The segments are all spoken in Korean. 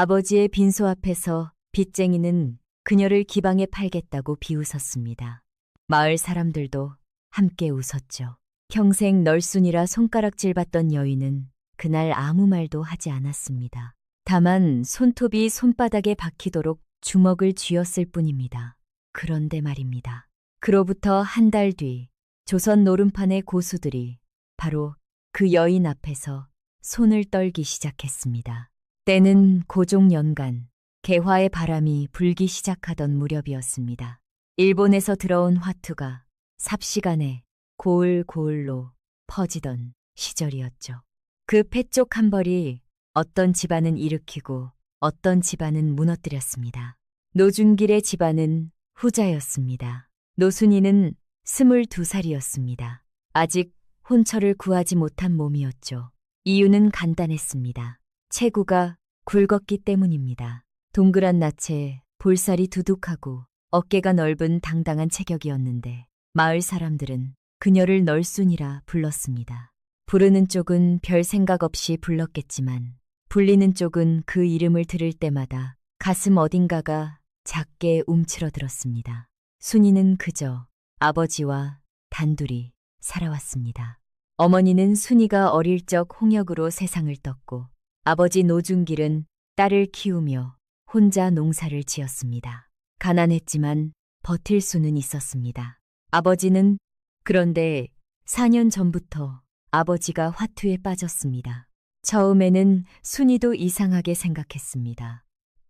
아버지의 빈소 앞에서 빚쟁이는 그녀를 기방에 팔겠다고 비웃었습니다. 마을 사람들도 함께 웃었죠. 평생 널순이라 손가락질 받던 여인은 그날 아무 말도 하지 않았습니다. 다만 손톱이 손바닥에 박히도록 주먹을 쥐었을 뿐입니다. 그런데 말입니다. 그로부터 한 달 뒤 조선 노름판의 고수들이 바로 그 여인 앞에서 손을 떨기 시작했습니다. 때는 고종연간 개화의 바람이 불기 시작하던 무렵이었습니다. 일본에서 들어온 화투가 삽시간에 고을고을로 퍼지던 시절이었죠. 그 패쪽 한 벌이 어떤 집안은 일으키고 어떤 집안은 무너뜨렸습니다. 노준길의 집안은 후자였습니다. 노순이는 22살이었습니다. 아직 혼처를 구하지 못한 몸이었죠. 이유는 간단했습니다. 체구가 굵었기 때문입니다. 동그란 낯에 볼살이 두둑하고 어깨가 넓은 당당한 체격이었는데 마을 사람들은 그녀를 널순이라 불렀습니다. 부르는 쪽은 별 생각 없이 불렀겠지만 불리는 쪽은 그 이름을 들을 때마다 가슴 어딘가가 작게 움츠러들었습니다. 순이는 그저 아버지와 단둘이 살아왔습니다. 어머니는 순이가 어릴 적 홍역으로 세상을 떴고 아버지 노준길은 딸을 키우며 혼자 농사를 지었습니다. 가난했지만 버틸 수는 있었습니다. 아버지는 그런데 4년 전부터 아버지가 화투에 빠졌습니다. 처음에는 순이도 이상하게 생각했습니다.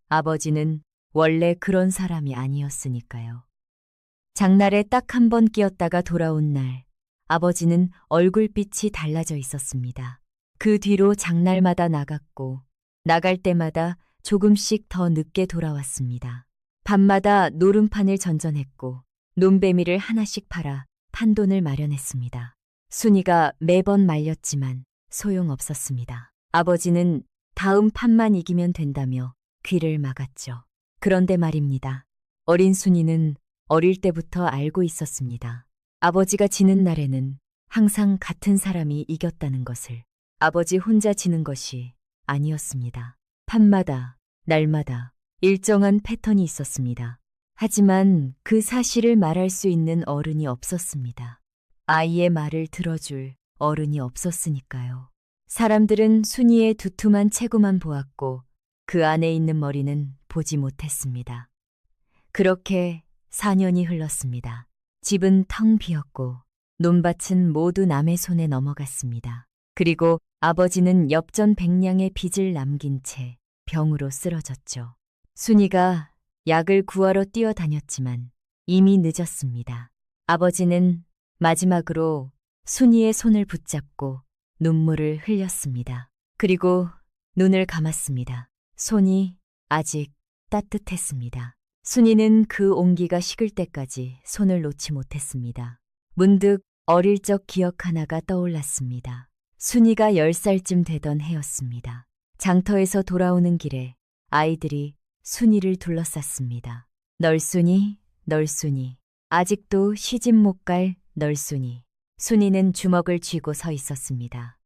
아버지는 원래 그런 사람이 아니었으니까요. 장날에 딱 한 번 끼었다가 돌아온 날 아버지는 얼굴빛이 달라져 있었습니다. 그 뒤로 장날마다 나갔고 나갈 때마다 조금씩 더 늦게 돌아왔습니다. 밤마다 노름판을 전전했고 논배미를 하나씩 팔아 판돈을 마련했습니다. 순이가 매번 말렸지만 소용없었습니다. 아버지는 다음 판만 이기면 된다며 귀를 막았죠. 그런데 말입니다. 어린 순이는 어릴 때부터 알고 있었습니다. 아버지가 지는 날에는 항상 같은 사람이 이겼다는 것을. 아버지 혼자 지는 것이 아니었습니다. 판마다, 날마다 일정한 패턴이 있었습니다. 하지만 그 사실을 말할 수 있는 어른이 없었습니다. 아이의 말을 들어줄 어른이 없었으니까요. 사람들은 순이의 두툼한 체구만 보았고 그 안에 있는 머리는 보지 못했습니다. 그렇게 4년이 흘렀습니다. 집은 텅 비었고 논밭은 모두 남의 손에 넘어갔습니다. 그리고 아버지는 엽전 100냥의 빚을 남긴 채 병으로 쓰러졌죠. 순이가 약을 구하러 뛰어다녔지만 이미 늦었습니다. 아버지는 마지막으로 순이의 손을 붙잡고 눈물을 흘렸습니다. 그리고 눈을 감았습니다. 손이 아직 따뜻했습니다. 순이는 그 온기가 식을 때까지 손을 놓지 못했습니다. 문득 어릴 적 기억 하나가 떠올랐습니다. 순이가 10살쯤 되던 해였습니다. 장터에서 돌아오는 길에 아이들이 순이를 둘러쌌습니다. 널순이, 널순이, 아직도 시집 못 갈 널순이. 순이는 주먹을 쥐고 서 있었습니다.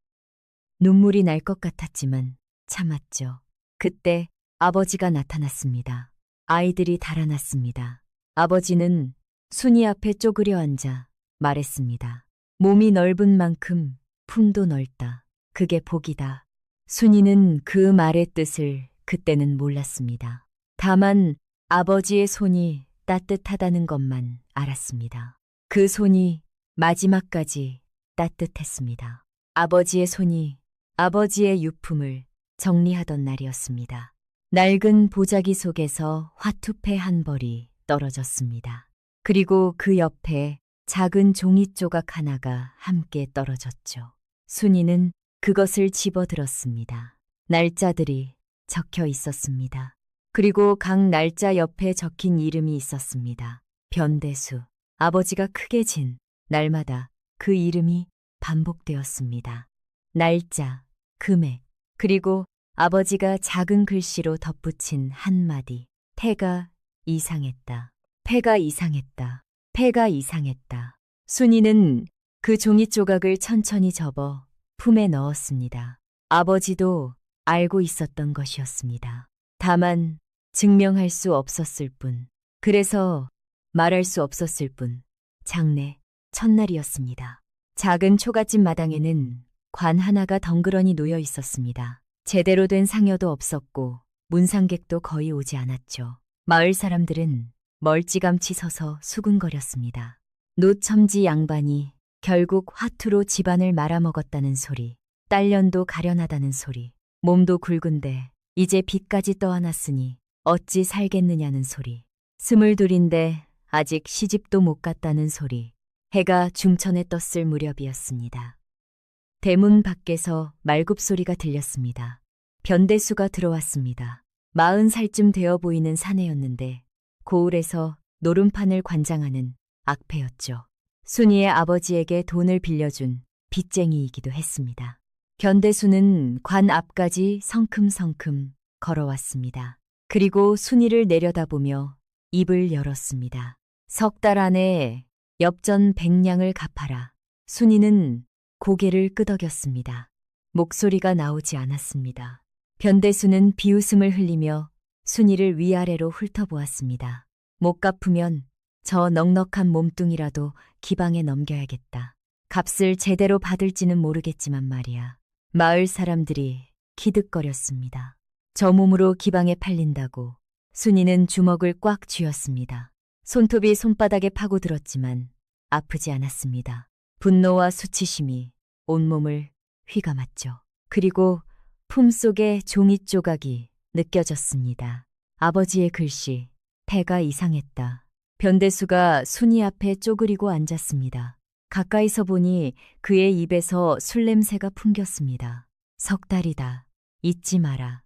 눈물이 날 것 같았지만 참았죠. 그때 아버지가 나타났습니다. 아이들이 달아났습니다. 아버지는 순이 앞에 쪼그려 앉아 말했습니다. 몸이 넓은 만큼 품도 넓다. 그게 복이다. 순이는 그 말의 뜻을 그때는 몰랐습니다. 다만 아버지의 손이 따뜻하다는 것만 알았습니다. 그 손이 마지막까지 따뜻했습니다. 아버지의 손이 아버지의 유품을 정리하던 날이었습니다. 낡은 보자기 속에서 화투패 한 벌이 떨어졌습니다. 그리고 그 옆에 작은 종이 조각 하나가 함께 떨어졌죠. 순이는 그것을 집어들었습니다. 날짜들이 적혀 있었습니다. 그리고 각 날짜 옆에 적힌 이름이 있었습니다. 변대수. 아버지가 크게 진 날마다 그 이름이 반복되었습니다. 날짜, 금액, 그리고 아버지가 작은 글씨로 덧붙인 한마디. 패가 이상했다. 패가 이상했다. 패가 이상했다. 순이는 그 종이 조각을 천천히 접어 품에 넣었습니다. 아버지도 알고 있었던 것이었습니다. 다만 증명할 수 없었을 뿐. 그래서 말할 수 없었을 뿐. 장례 첫날이었습니다. 작은 초가집 마당에는 관 하나가 덩그러니 놓여 있었습니다. 제대로 된 상여도 없었고 문상객도 거의 오지 않았죠. 마을 사람들은 멀찌감치 서서 수군거렸습니다. 노첨지 양반이 결국 화투로 집안을 말아먹었다는 소리, 딸년도 가련하다는 소리, 몸도 굵은데 이제 빚까지 떠안았으니 어찌 살겠느냐는 소리, 22인데 아직 시집도 못 갔다는 소리. 해가 중천에 떴을 무렵이었습니다. 대문 밖에서 말굽소리가 들렸습니다. 변대수가 들어왔습니다. 40살쯤 되어 보이는 사내였는데 고을에서 노름판을 관장하는 악패였죠. 순이의 아버지에게 돈을 빌려준 빚쟁이이기도 했습니다. 변대수는 관 앞까지 성큼성큼 걸어왔습니다. 그리고 순이를 내려다보며 입을 열었습니다. 3달 안에 엽전 100냥을 갚아라. 순이는 고개를 끄덕였습니다. 목소리가 나오지 않았습니다. 변대수는 비웃음을 흘리며 순이를 위아래로 훑어보았습니다. 못 갚으면 저 넉넉한 몸뚱이라도 기방에 넘겨야겠다. 값을 제대로 받을지는 모르겠지만 말이야. 마을 사람들이 기득거렸습니다. 저 몸으로 기방에 팔린다고. 순이는 주먹을 꽉 쥐었습니다. 손톱이 손바닥에 파고들었지만 아프지 않았습니다. 분노와 수치심이 온몸을 휘감았죠. 그리고 품속에 종이 조각이 느껴졌습니다. 아버지의 글씨, 패가 이상했다. 변대수가 순이 앞에 쪼그리고 앉았습니다. 가까이서 보니 그의 입에서 술 냄새가 풍겼습니다. 3달이다. 잊지 마라.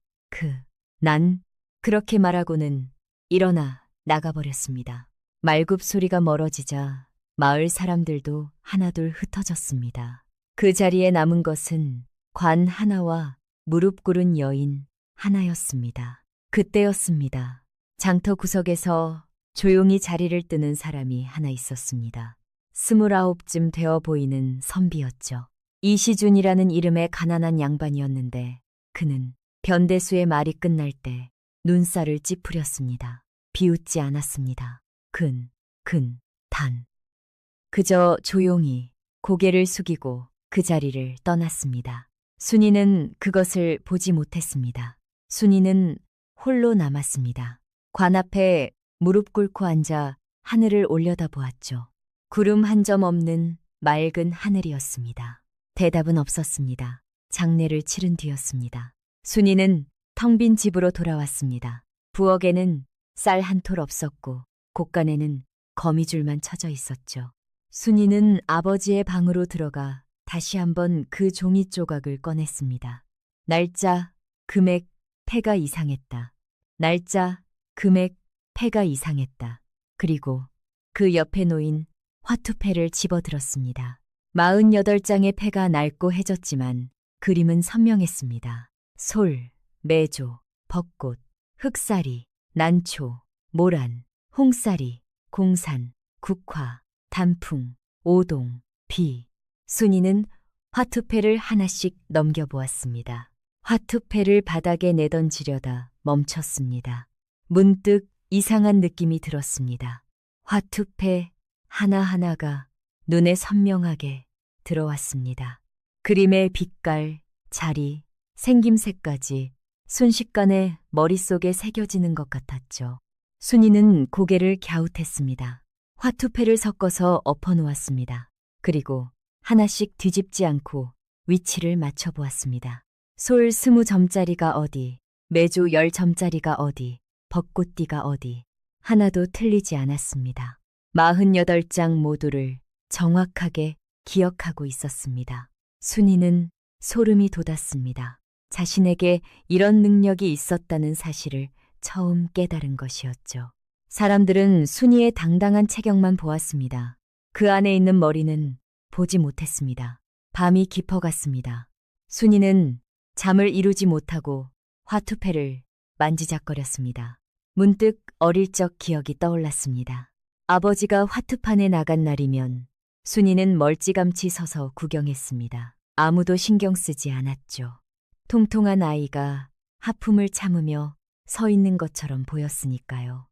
난 그렇게 말하고는 일어나 나가버렸습니다. 말굽 소리가 멀어지자 마을 사람들도 하나둘 흩어졌습니다. 그 자리에 남은 것은 관 하나와 무릎 꿇은 여인 하나였습니다. 그때였습니다. 장터 구석에서 조용히 자리를 뜨는 사람이 하나 있었습니다. 29쯤 되어 보이는 선비였죠. 이시준이라는 이름의 가난한 양반이었는데 그는 변대수의 말이 끝날 때 눈살을 찌푸렸습니다. 비웃지 않았습니다. 단. 그저 조용히 고개를 숙이고 그 자리를 떠났습니다. 순이는 그것을 보지 못했습니다. 순이는 홀로 남았습니다. 관 앞에 무릎 꿇고 앉아 하늘을 올려다보았죠. 구름 한 점 없는 맑은 하늘이었습니다. 대답은 없었습니다. 장례를 치른 뒤였습니다. 순이는 텅 빈 집으로 돌아왔습니다. 부엌에는 쌀 한 톨 없었고 곳간에는 거미줄만 쳐져 있었죠. 순이는 아버지의 방으로 들어가 다시 한번 그 종이 조각을 꺼냈습니다. 날짜, 금액, 패가 이상했다. 날짜, 금액, 패가 이상했다. 그리고 그 옆에 놓인 화투패를 집어들었습니다. 48장의 패가 낡고 해졌지만 그림은 선명했습니다. 솔, 매조, 벚꽃, 흑사리, 난초, 모란, 홍사리, 공산, 국화, 단풍, 오동, 비. 순이는 화투패를 하나씩 넘겨보았습니다. 화투패를 바닥에 내던지려다 멈췄습니다. 문득 이상한 느낌이 들었습니다. 화투패 하나하나가 눈에 선명하게 들어왔습니다. 그림의 빛깔, 자리, 생김새까지 순식간에 머릿속에 새겨지는 것 같았죠. 순이는 고개를 갸웃했습니다. 화투패를 섞어서 엎어놓았습니다. 그리고 하나씩 뒤집지 않고 위치를 맞춰보았습니다. 솔 20점짜리가 어디, 매조 10점짜리가 어디, 벚꽃띠가 어디, 하나도 틀리지 않았습니다. 48장 모두를 정확하게 기억하고 있었습니다. 순이는 소름이 돋았습니다. 자신에게 이런 능력이 있었다는 사실을 처음 깨달은 것이었죠. 사람들은 순이의 당당한 체격만 보았습니다. 그 안에 있는 머리는 보지 못했습니다. 밤이 깊어갔습니다. 순이는 잠을 이루지 못하고 화투패를 만지작거렸습니다. 문득 어릴 적 기억이 떠올랐습니다. 아버지가 화투판에 나간 날이면 순이는 멀찌감치 서서 구경했습니다. 아무도 신경 쓰지 않았죠. 통통한 아이가 하품을 참으며 서 있는 것처럼 보였으니까요.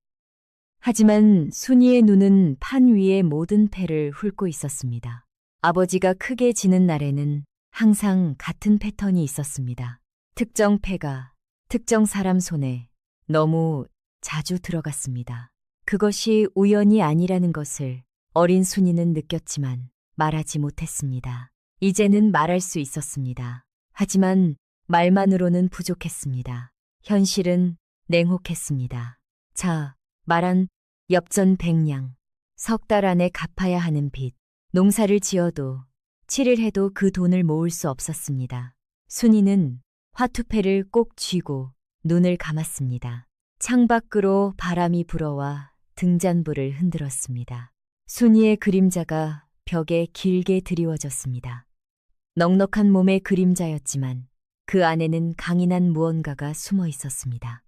하지만 순이의 눈은 판 위의 모든 패를 훑고 있었습니다. 아버지가 크게 지는 날에는 항상 같은 패턴이 있었습니다. 특정 패가 특정 사람 손에 너무 자주 들어갔습니다. 그것이 우연이 아니라는 것을 어린 순이는 느꼈지만 말하지 못했습니다. 이제는 말할 수 있었습니다. 하지만 말만으로는 부족했습니다. 현실은 냉혹했습니다. 자, 말한 엽전 100냥, 석 달 안에 갚아야 하는 빚, 농사를 지어도 7일 해도 그 돈을 모을 수 없었습니다. 순이는 화투패를 꼭 쥐고 눈을 감았습니다. 창밖으로 바람이 불어와 등잔불을 흔들었습니다. 순이의 그림자가 벽에 길게 드리워졌습니다. 넉넉한 몸의 그림자였지만 그 안에는 강인한 무언가가 숨어 있었습니다.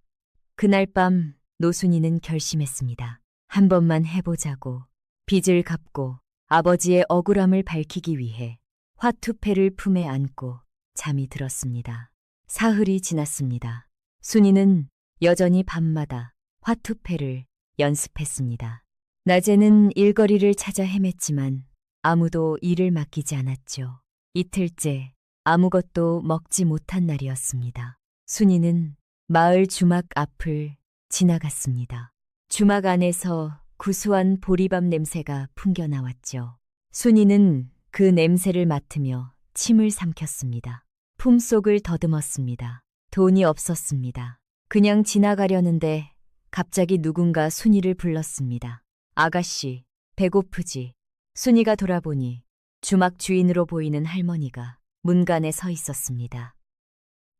그날 밤 노순이는 결심했습니다. 한 번만 해보자고. 빚을 갚고 아버지의 억울함을 밝히기 위해 화투패를 품에 안고 잠이 들었습니다. 사흘이 지났습니다. 순이는 여전히 밤마다 화투패를 연습했습니다. 낮에는 일거리를 찾아 헤맸지만 아무도 일을 맡기지 않았죠. 이틀째 아무것도 먹지 못한 날이었습니다. 순이는 마을 주막 앞을 지나갔습니다. 주막 안에서 구수한 보리밥 냄새가 풍겨나왔죠. 순이는 그 냄새를 맡으며 침을 삼켰습니다. 품속을 더듬었습니다. 돈이 없었습니다. 그냥 지나가려는데 갑자기 누군가 순이를 불렀습니다. 아가씨, 배고프지? 순이가 돌아보니 주막 주인으로 보이는 할머니가 문간에 서 있었습니다.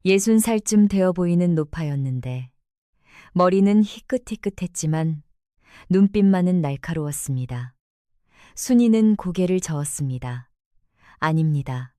60살쯤 되어 보이는 노파였는데 머리는 희끗희끗했지만 눈빛만은 날카로웠습니다. 순이는 고개를 저었습니다. 아닙니다.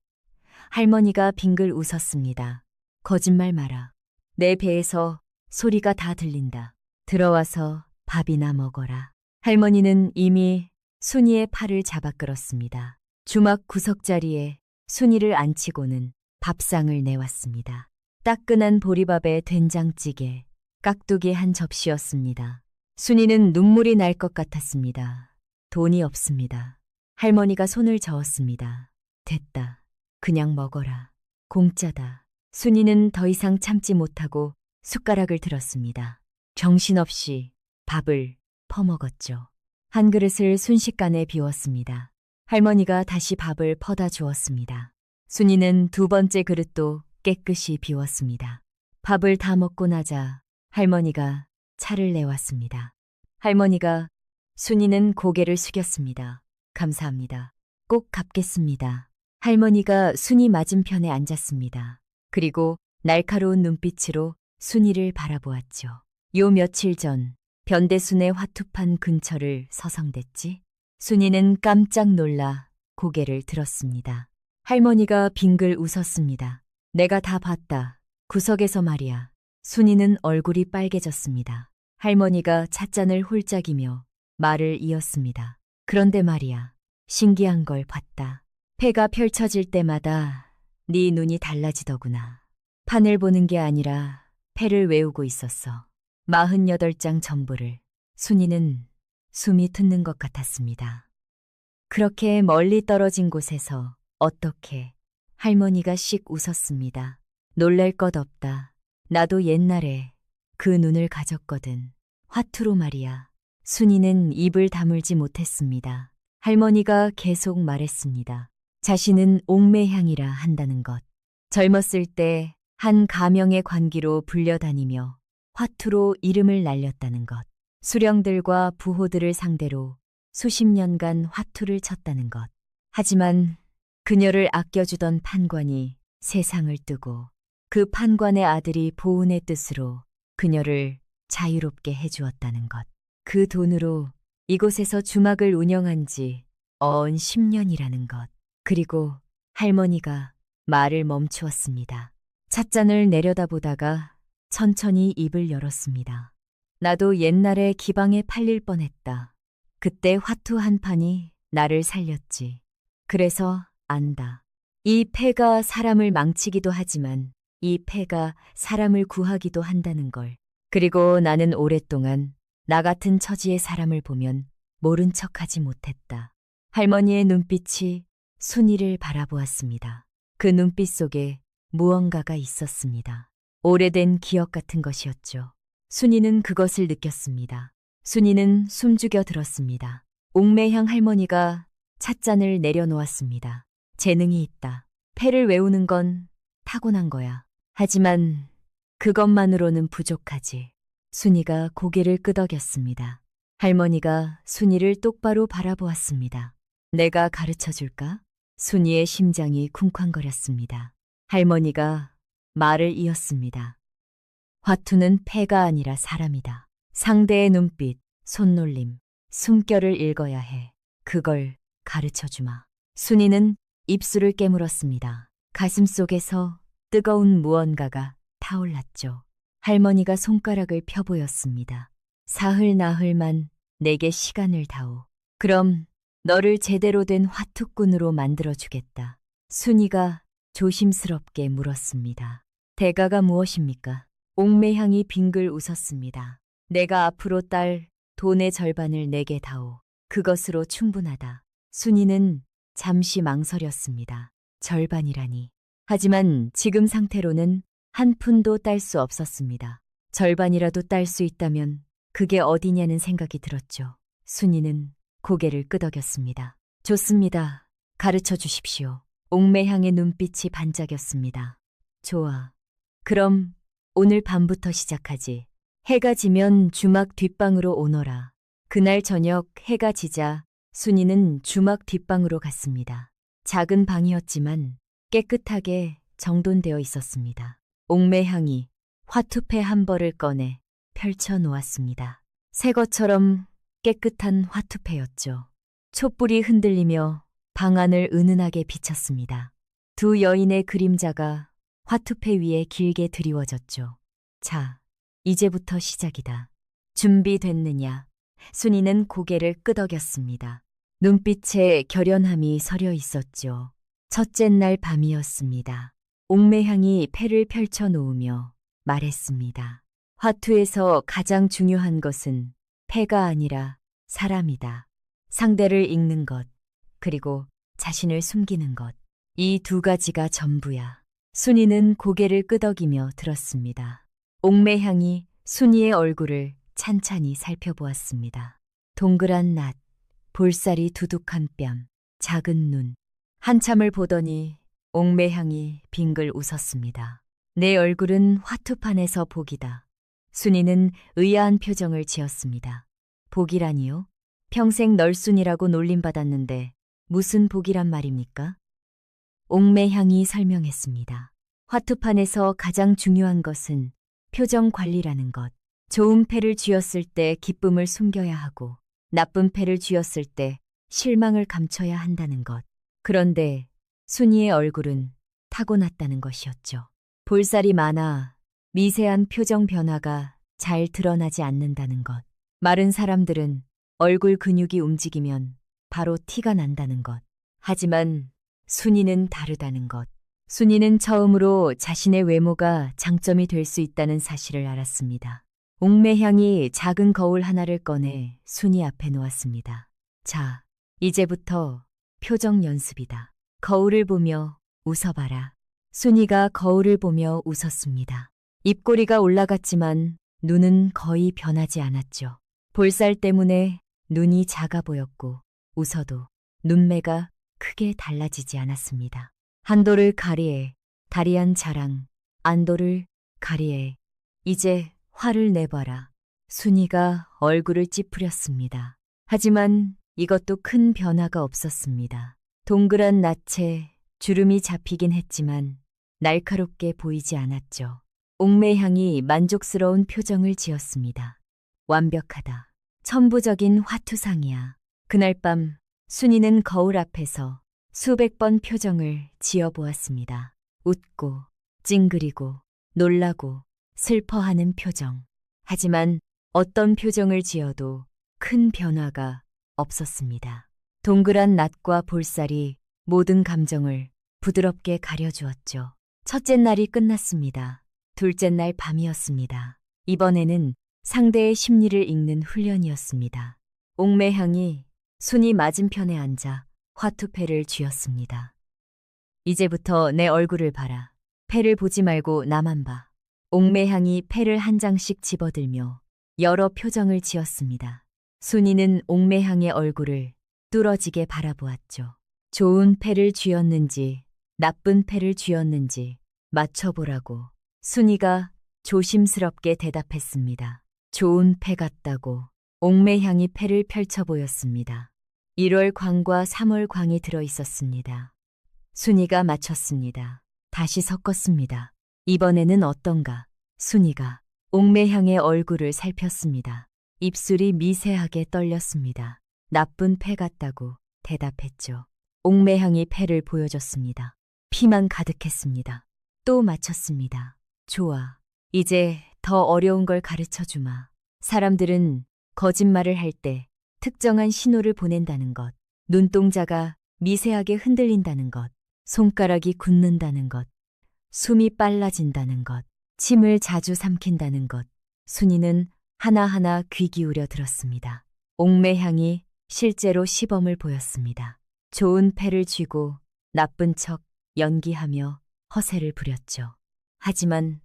할머니가 빙글 웃었습니다. 거짓말 마라. 내 배에서 소리가 다 들린다. 들어와서 밥이나 먹어라. 할머니는 이미 순이의 팔을 잡아 끌었습니다. 주막 구석자리에 순이를 앉히고는 밥상을 내왔습니다. 따끈한 보리밥에 된장찌개, 깍두기 한 접시였습니다. 순이는 눈물이 날 것 같았습니다. 돈이 없습니다. 할머니가 손을 저었습니다. 됐다. 그냥 먹어라. 공짜다. 순이는 더 이상 참지 못하고 숟가락을 들었습니다. 정신없이 밥을 퍼먹었죠. 한 그릇을 순식간에 비웠습니다. 할머니가 다시 밥을 퍼다 주었습니다. 순이는 두 번째 그릇도 깨끗이 비웠습니다. 밥을 다 먹고 나자 할머니가 차를 내왔습니다. 할머니가 순이는 고개를 숙였습니다. 감사합니다. 꼭 갚겠습니다. 할머니가 순이 맞은편에 앉았습니다. 그리고 날카로운 눈빛으로 순이를 바라보았죠. 요 며칠 전 변대순의 화투판 근처를 서성댔지? 순이는 깜짝 놀라 고개를 들었습니다. 할머니가 빙글 웃었습니다. 내가 다 봤다. 구석에서 말이야. 순이는 얼굴이 빨개졌습니다. 할머니가 찻잔을 홀짝이며 말을 이었습니다. 그런데 말이야. 신기한 걸 봤다. 패가 펼쳐질 때마다 네 눈이 달라지더구나. 판을 보는 게 아니라 패를 외우고 있었어. 48장 전부를. 순이는 숨이 트는 것 같았습니다. 그렇게 멀리 떨어진 곳에서 어떻게 할머니가 씩 웃었습니다. 놀랄 것 없다. 나도 옛날에 그 눈을 가졌거든. 화투로 말이야. 순이는 입을 다물지 못했습니다. 할머니가 계속 말했습니다. 자신은 옥매향이라 한다는 것. 젊었을 때 한 가명의 관기로 불려다니며 화투로 이름을 날렸다는 것. 수령들과 부호들을 상대로 수십 년간 화투를 쳤다는 것. 하지만 그녀를 아껴주던 판관이 세상을 뜨고 그 판관의 아들이 보은의 뜻으로 그녀를 자유롭게 해주었다는 것. 그 돈으로 이곳에서 주막을 운영한 지 어언 10년이라는 것. 그리고 할머니가 말을 멈추었습니다. 찻잔을 내려다보다가 천천히 입을 열었습니다. 나도 옛날에 기방에 팔릴 뻔했다. 그때 화투 한 판이 나를 살렸지. 그래서 안다. 이 패가 사람을 망치기도 하지만 이 패가 사람을 구하기도 한다는 걸. 그리고 나는 오랫동안 나 같은 처지의 사람을 보면 모른 척하지 못했다. 할머니의 눈빛이 순이를 바라보았습니다. 그 눈빛 속에 무언가가 있었습니다. 오래된 기억 같은 것이었죠. 순이는 그것을 느꼈습니다. 순이는 숨죽여 들었습니다. 옥매향 할머니가 찻잔을 내려놓았습니다. 재능이 있다. 패를 외우는 건 타고난 거야. 하지만 그것만으로는 부족하지. 순이가 고개를 끄덕였습니다. 할머니가 순이를 똑바로 바라보았습니다. 내가 가르쳐 줄까? 순이의 심장이 쿵쾅거렸습니다. 할머니가 말을 이었습니다. 화투는 패가 아니라 사람이다. 상대의 눈빛, 손놀림, 숨결을 읽어야 해. 그걸 가르쳐 주마. 순이는 입술을 깨물었습니다. 가슴 속에서 뜨거운 무언가가 타올랐죠. 할머니가 손가락을 펴보였습니다. 사흘나흘만 내게 시간을 다오. 그럼 너를 제대로 된 화투꾼으로 만들어주겠다. 순이가 조심스럽게 물었습니다. 대가가 무엇입니까? 옥매향이 빙글 웃었습니다. 내가 앞으로 딸 돈의 절반을 내게 다오. 그것으로 충분하다. 순이는 잠시 망설였습니다. 절반이라니. 하지만 지금 상태로는 한 푼도 딸 수 없었습니다. 절반이라도 딸 수 있다면 그게 어디냐는 생각이 들었죠. 순이는 고개를 끄덕였습니다. 좋습니다. 가르쳐 주십시오. 옥매향의 눈빛이 반짝였습니다. 좋아. 그럼 오늘 밤부터 시작하지. 해가 지면 주막 뒷방으로 오너라. 그날 저녁 해가 지자 순이는 주막 뒷방으로 갔습니다. 작은 방이었지만 깨끗하게 정돈되어 있었습니다. 옥매향이 화투패 한 벌을 꺼내 펼쳐 놓았습니다. 새 것처럼 깨끗한 화투패였죠. 촛불이 흔들리며 방 안을 은은하게 비쳤습니다. 두 여인의 그림자가 화투패 위에 길게 드리워졌죠. 자, 이제부터 시작이다. 준비됐느냐? 순이는 고개를 끄덕였습니다. 눈빛에 결연함이 서려 있었죠. 첫째 날 밤이었습니다. 옥매향이 패를 펼쳐 놓으며 말했습니다. 화투에서 가장 중요한 것은 패가 아니라 사람이다. 상대를 읽는 것, 그리고 자신을 숨기는 것. 이 두 가지가 전부야. 순이는 고개를 끄덕이며 들었습니다. 옥매향이 순이의 얼굴을 찬찬히 살펴보았습니다. 동그란 낯, 볼살이 두둑한 뺨, 작은 눈. 한참을 보더니 옥매향이 빙글 웃었습니다. 내 얼굴은 화투판에서 복이다. 순이는 의아한 표정을 지었습니다. 복이라니요? 평생 널순이라고 놀림받았는데 무슨 복이란 말입니까? 옥매향이 설명했습니다. 화투판에서 가장 중요한 것은 표정 관리라는 것. 좋은 패를 쥐었을 때 기쁨을 숨겨야 하고 나쁜 패를 쥐었을 때 실망을 감춰야 한다는 것. 그런데 순이의 얼굴은 타고났다는 것이었죠. 볼살이 많아 미세한 표정 변화가 잘 드러나지 않는다는 것. 마른 사람들은 얼굴 근육이 움직이면 바로 티가 난다는 것. 하지만 순이는 다르다는 것. 순이는 처음으로 자신의 외모가 장점이 될 수 있다는 사실을 알았습니다. 옥매향이 작은 거울 하나를 꺼내 순이 앞에 놓았습니다. 자, 이제부터 표정 연습이다. 거울을 보며 웃어봐라. 순이가 거울을 보며 웃었습니다. 입꼬리가 올라갔지만 눈은 거의 변하지 않았죠. 볼살 때문에 눈이 작아 보였고 웃어도 눈매가 크게 달라지지 않았습니다. 한도를 가리에, 다리한 자랑, 안도를 가리에, 이제 화를 내봐라. 순이가 얼굴을 찌푸렸습니다. 하지만 이것도 큰 변화가 없었습니다. 동그란 낯에 주름이 잡히긴 했지만 날카롭게 보이지 않았죠. 옥매향이 만족스러운 표정을 지었습니다. 완벽하다. 천부적인 화투상이야. 그날 밤 순이는 거울 앞에서 수백 번 표정을 지어보았습니다. 웃고, 찡그리고, 놀라고, 슬퍼하는 표정. 하지만 어떤 표정을 지어도 큰 변화가 없었습니다. 동그란 낯과 볼살이 모든 감정을 부드럽게 가려주었죠. 첫째 날이 끝났습니다. 둘째 날 밤이었습니다. 이번에는 상대의 심리를 읽는 훈련이었습니다. 옥매향이 순이 맞은편에 앉아 화투패를 쥐었습니다. 이제부터 내 얼굴을 봐라. 패를 보지 말고 나만 봐. 옥매향이 패를 한 장씩 집어들며 여러 표정을 지었습니다. 순이는 옥매향의 얼굴을 뚫어지게 바라보았죠. 좋은 패를 쥐었는지 나쁜 패를 쥐었는지 맞춰보라고 순이가 조심스럽게 대답했습니다. 좋은 패 같다고 옥매향이 패를 펼쳐 보였습니다. 1월 광과 3월 광이 들어 있었습니다. 순이가 맞췄습니다. 다시 섞었습니다. 이번에는 어떤가? 순이가 옥매향의 얼굴을 살폈습니다. 입술이 미세하게 떨렸습니다. 나쁜 패 같다고 대답했죠. 옥매향이 패를 보여줬습니다. 피만 가득했습니다. 또 맞췄습니다. 좋아. 이제 더 어려운 걸 가르쳐 주마. 사람들은 거짓말을 할 때 특정한 신호를 보낸다는 것, 눈동자가 미세하게 흔들린다는 것, 손가락이 굳는다는 것, 숨이 빨라진다는 것, 침을 자주 삼킨다는 것. 순이는 하나하나 귀 기울여 들었습니다. 옥매향이 실제로 시범을 보였습니다. 좋은 패를 쥐고 나쁜 척 연기하며 허세를 부렸죠. 하지만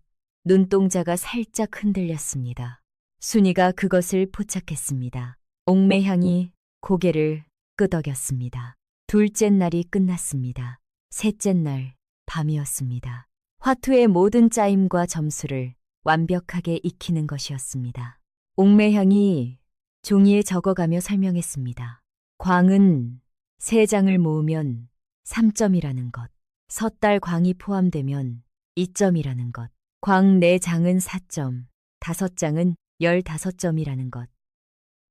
눈동자가 살짝 흔들렸습니다. 순이가 그것을 포착했습니다. 옥매향이 고개를 끄덕였습니다. 둘째 날이 끝났습니다. 셋째 날 밤이었습니다. 화투의 모든 짜임과 점수를 완벽하게 익히는 것이었습니다. 옥매향이 종이에 적어가며 설명했습니다. 광은 3장을 모으면 3점이라는 것, 섣달 광이 포함되면 2점이라는 것, 광 4장은 4점, 5장은 15점이라는 것,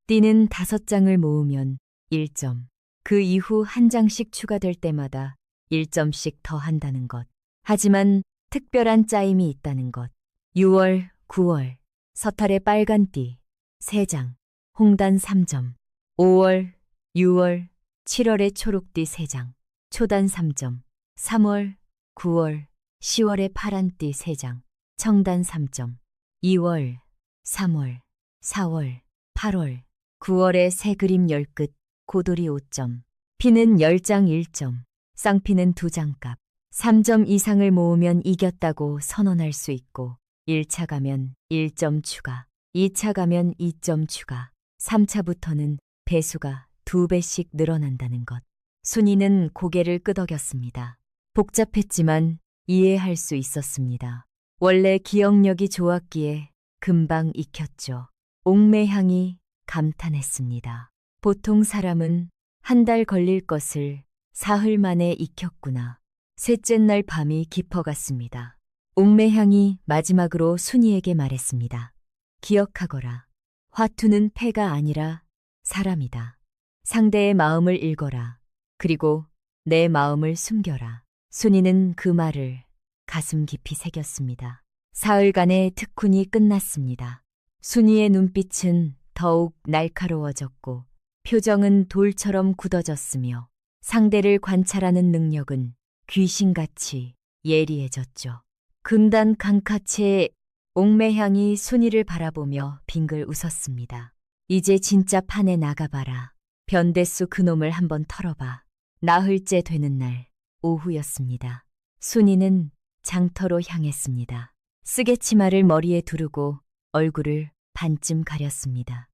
띠는 5장을 모으면 1점, 그 이후 한 장씩 추가될 때마다 1점씩 더 한다는 것. 하지만 특별한 짜임이 있다는 것. 6월, 9월, 서탈의 빨간 띠 3장, 홍단 3점, 5월, 6월, 7월의 초록띠 3장, 초단 3점, 3월, 9월, 10월의 파란띠 3장, 청단 3점, 2월, 3월, 4월, 8월, 9월의 새 그림 10끝, 고돌이 5점, 피는 10장 1점, 쌍피는 2장값, 3점 이상을 모으면 이겼다고 선언할 수 있고 1차 가면 1점 추가, 2차 가면 2점 추가, 3차부터는 배수가 2배씩 늘어난다는 것. 순이는 고개를 끄덕였습니다. 복잡했지만 이해할 수 있었습니다. 원래 기억력이 좋았기에 금방 익혔죠. 옥매향이 감탄했습니다. 보통 사람은 한 달 걸릴 것을 사흘 만에 익혔구나. 셋째 날 밤이 깊어갔습니다. 옥매향이 마지막으로 순이에게 말했습니다. 기억하거라. 화투는 패가 아니라 사람이다. 상대의 마음을 읽어라. 그리고 내 마음을 숨겨라. 순이는 그 말을 가슴 깊이 새겼습니다. 사흘간의 특훈이 끝났습니다. 순이의 눈빛은 더욱 날카로워졌고 표정은 돌처럼 굳어졌으며 상대를 관찰하는 능력은 귀신같이 예리해졌죠. 금단 강카체의 옥매향이 순이를 바라보며 빙글 웃었습니다. 이제 진짜 판에 나가봐라. 변대수 그놈을 한번 털어봐. 나흘째 되는 날 오후였습니다. 순이는 장터로 향했습니다. 쓰개치마를 머리에 두르고 얼굴을 반쯤 가렸습니다.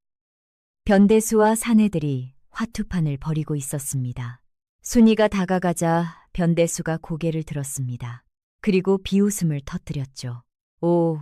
변대수와 사내들이 화투판을 벌이고 있었습니다. 순이가 다가가자 변대수가 고개를 들었습니다. 그리고 비웃음을 터뜨렸죠. 오,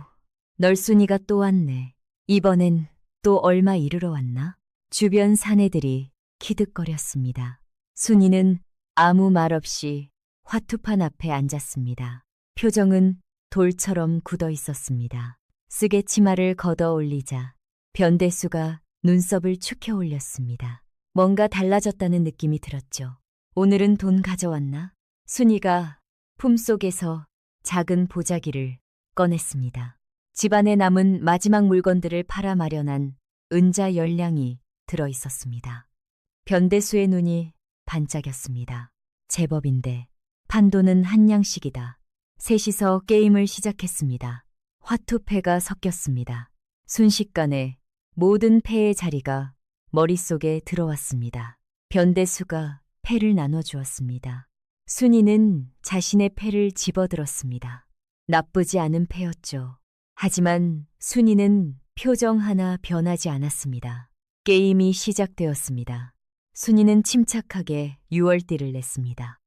널순이가 또 왔네. 이번엔 또 얼마 이르러 왔나? 주변 사내들이 키득거렸습니다. 순이는 아무 말 없이 화투판 앞에 앉았습니다. 표정은 돌처럼 굳어 있었습니다. 쓰개치마를 걷어 올리자 변대수가 눈썹을 축혀 올렸습니다. 뭔가 달라졌다는 느낌이 들었죠. 오늘은 돈 가져왔나? 순이가 품속에서 작은 보자기를 꺼냈습니다. 집안에 남은 마지막 물건들을 팔아 마련한 은자 10량이 들어 있었습니다. 변대수의 눈이 반짝였습니다. 제법인데 판도는 한 량씩이다. 셋이서 게임을 시작했습니다. 화투패가 섞였습니다. 순식간에 모든 패의 자리가 머릿속에 들어왔습니다. 변대수가 패를 나눠주었습니다. 순이는 자신의 패를 집어들었습니다. 나쁘지 않은 패였죠. 하지만 순이는 표정 하나 변하지 않았습니다. 게임이 시작되었습니다. 순이는 침착하게 유월띠를 냈습니다.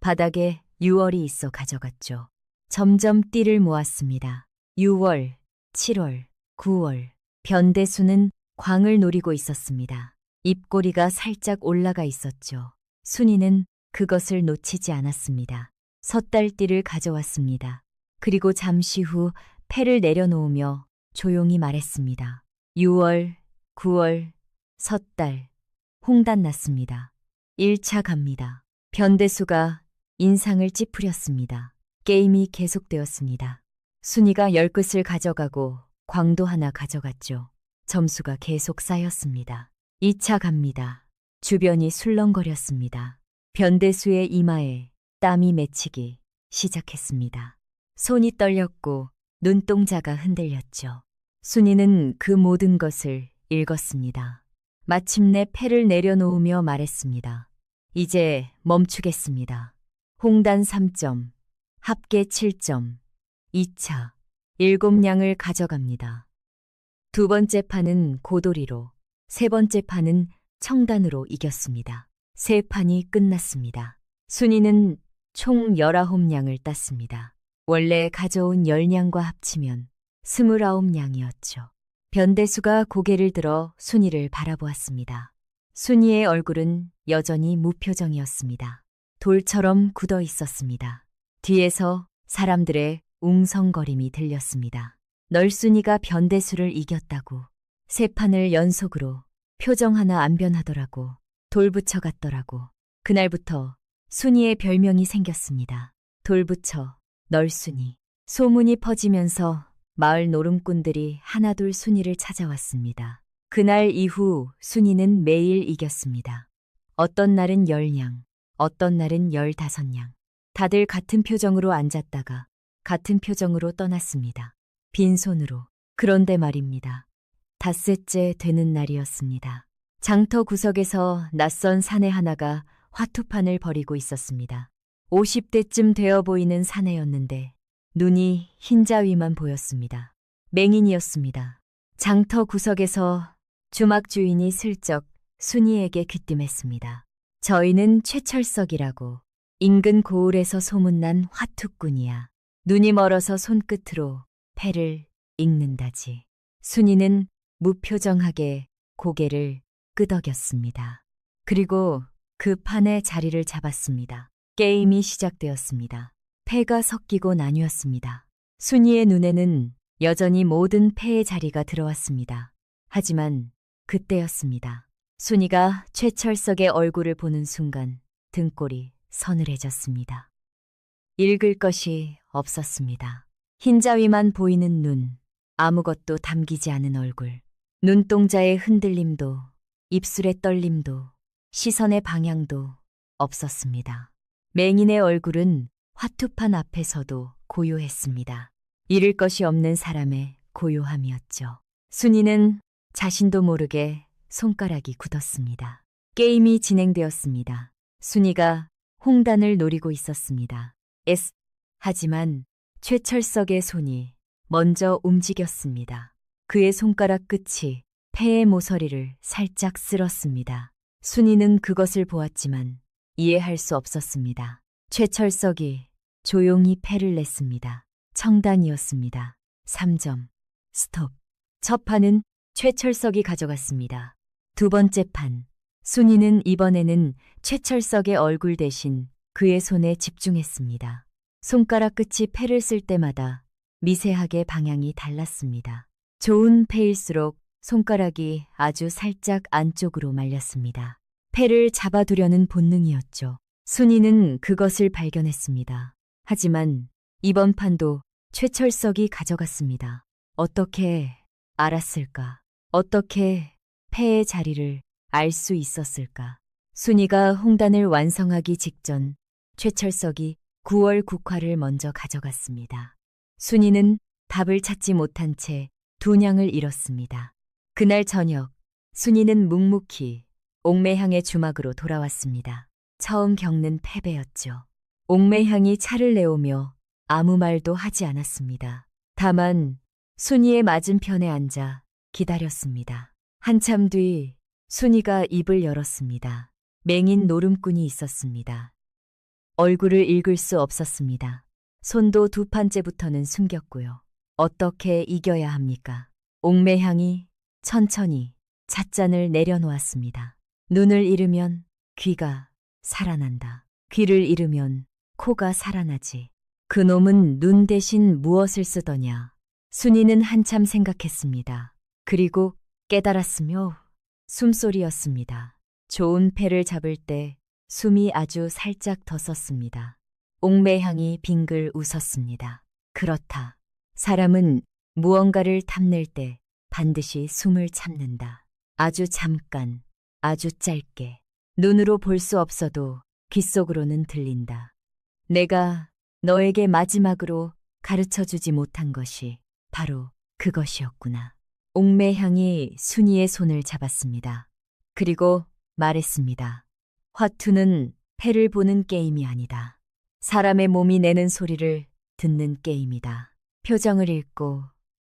바닥에 유월이 있어 가져갔죠. 점점 띠를 모았습니다. 6월, 7월, 9월. 변대수는 광을 노리고 있었습니다. 입꼬리가 살짝 올라가 있었죠. 순이는 그것을 놓치지 않았습니다. 섣달띠를 가져왔습니다. 그리고 잠시 후 패를 내려놓으며 조용히 말했습니다. 6월, 9월, 섣달, 홍단 났습니다. 1차 갑니다. 변대수가 인상을 찌푸렸습니다. 게임이 계속되었습니다. 순이가 10끝을 가져가고 광도 하나 가져갔죠. 점수가 계속 쌓였습니다. 2차 갑니다. 주변이 술렁거렸습니다. 변대수의 이마에 땀이 맺히기 시작했습니다. 손이 떨렸고 눈동자가 흔들렸죠. 순이는 그 모든 것을 읽었습니다. 마침내 패를 내려놓으며 말했습니다. 이제 멈추겠습니다. 홍단 3점, 합계 7점, 2차 7냥을 가져갑니다. 두 번째 판은 고돌이로, 세 번째 판은 청단으로 이겼습니다. 세 판이 끝났습니다. 순이는 총 19냥을 땄습니다. 원래 가져온 10냥과 합치면 29냥이었죠. 변대수가 고개를 들어 순이를 바라보았습니다. 순이의 얼굴은 여전히 무표정이었습니다. 돌처럼 굳어 있었습니다. 뒤에서 사람들의 웅성거림이 들렸습니다. 널순이가 변대수를 이겼다고, 세 판을 연속으로 표정 하나 안 변하더라고, 돌부처 같더라고. 그날부터 순이의 별명이 생겼습니다. 돌부처, 널순이. 소문이 퍼지면서 마을 노름꾼들이 하나둘 순이를 찾아왔습니다. 그날 이후 순이는 매일 이겼습니다. 어떤 날은 10냥, 어떤 날은 15냥. 다들 같은 표정으로 앉았다가 같은 표정으로 떠났습니다. 빈손으로. 그런데 말입니다. 닷새째 되는 날이었습니다. 장터 구석에서 낯선 사내 하나가 화투판을 벌이고 있었습니다. 50대쯤 되어 보이는 사내였는데 눈이 흰자위만 보였습니다. 맹인이었습니다. 장터 구석에서 주막 주인이 슬쩍 순이에게 귀띔했습니다. 저희는 최철석이라고, 인근 고을에서 소문난 화투꾼이야. 눈이 멀어서 손끝으로 패를 읽는다지. 순이는 무표정하게 고개를 끄덕였습니다. 그리고 그 판에 자리를 잡았습니다. 게임이 시작되었습니다. 패가 섞이고 나뉘었습니다. 순이의 눈에는 여전히 모든 패의 자리가 들어왔습니다. 하지만 그때였습니다. 순이가 최철석의 얼굴을 보는 순간 등골이 서늘해졌습니다. 읽을 것이 없었습니다. 흰자위만 보이는 눈, 아무것도 담기지 않은 얼굴, 눈동자의 흔들림도, 입술의 떨림도, 시선의 방향도 없었습니다. 맹인의 얼굴은 화투판 앞에서도 고요했습니다. 잃을 것이 없는 사람의 고요함이었죠. 순이는 자신도 모르게 손가락이 굳었습니다. 게임이 진행되었습니다. 순이가 홍단을 노리고 있었습니다. 하지만 최철석의 손이 먼저 움직였습니다. 그의 손가락 끝이 패의 모서리를 살짝 쓸었습니다. 순이는 그것을 보았지만 이해할 수 없었습니다. 최철석이 조용히 패를 냈습니다. 청단이었습니다. 3점. 스톱. 첫 판은 최철석이 가져갔습니다. 두 번째 판. 순이는 이번에는 최철석의 얼굴 대신 그의 손에 집중했습니다. 손가락 끝이 패를 쓸 때마다 미세하게 방향이 달랐습니다. 좋은 패일수록 손가락이 아주 살짝 안쪽으로 말렸습니다. 패를 잡아두려는 본능이었죠. 순이는 그것을 발견했습니다. 하지만 이번 판도 최철석이 가져갔습니다. 어떻게 알았을까? 어떻게 패의 자리를 알 수 있었을까? 순이가 홍단을 완성하기 직전 최철석이 9월 국화를 먼저 가져갔습니다. 순이는 답을 찾지 못한 채 두 냥을 잃었습니다. 그날 저녁 순이는 묵묵히 옥매향의 주막으로 돌아왔습니다. 처음 겪는 패배였죠. 옥매향이 차를 내오며 아무 말도 하지 않았습니다. 다만 순이의 맞은편에 앉아 기다렸습니다. 한참 뒤 순이가 입을 열었습니다. 맹인 노름꾼이 있었습니다. 얼굴을 읽을 수 없었습니다. 손도 두 판째부터는 숨겼고요. 어떻게 이겨야 합니까? 옥매향이 천천히 찻잔을 내려놓았습니다. 눈을 잃으면 귀가 살아난다. 귀를 잃으면 코가 살아나지. 그놈은 눈 대신 무엇을 쓰더냐. 순이는 한참 생각했습니다. 그리고 깨달았으며 숨소리였습니다. 좋은 패를 잡을 때 숨이 아주 살짝 더 썼습니다. 옥매향이 빙글 웃었습니다. 그렇다. 사람은 무언가를 탐낼 때 반드시 숨을 참는다. 아주 잠깐, 아주 짧게. 눈으로 볼 수 없어도 귓속으로는 들린다. 내가 너에게 마지막으로 가르쳐주지 못한 것이 바로 그것이었구나. 옥매향이 순이의 손을 잡았습니다. 그리고 말했습니다. 화투는 패를 보는 게임이 아니다. 사람의 몸이 내는 소리를 듣는 게임이다. 표정을 읽고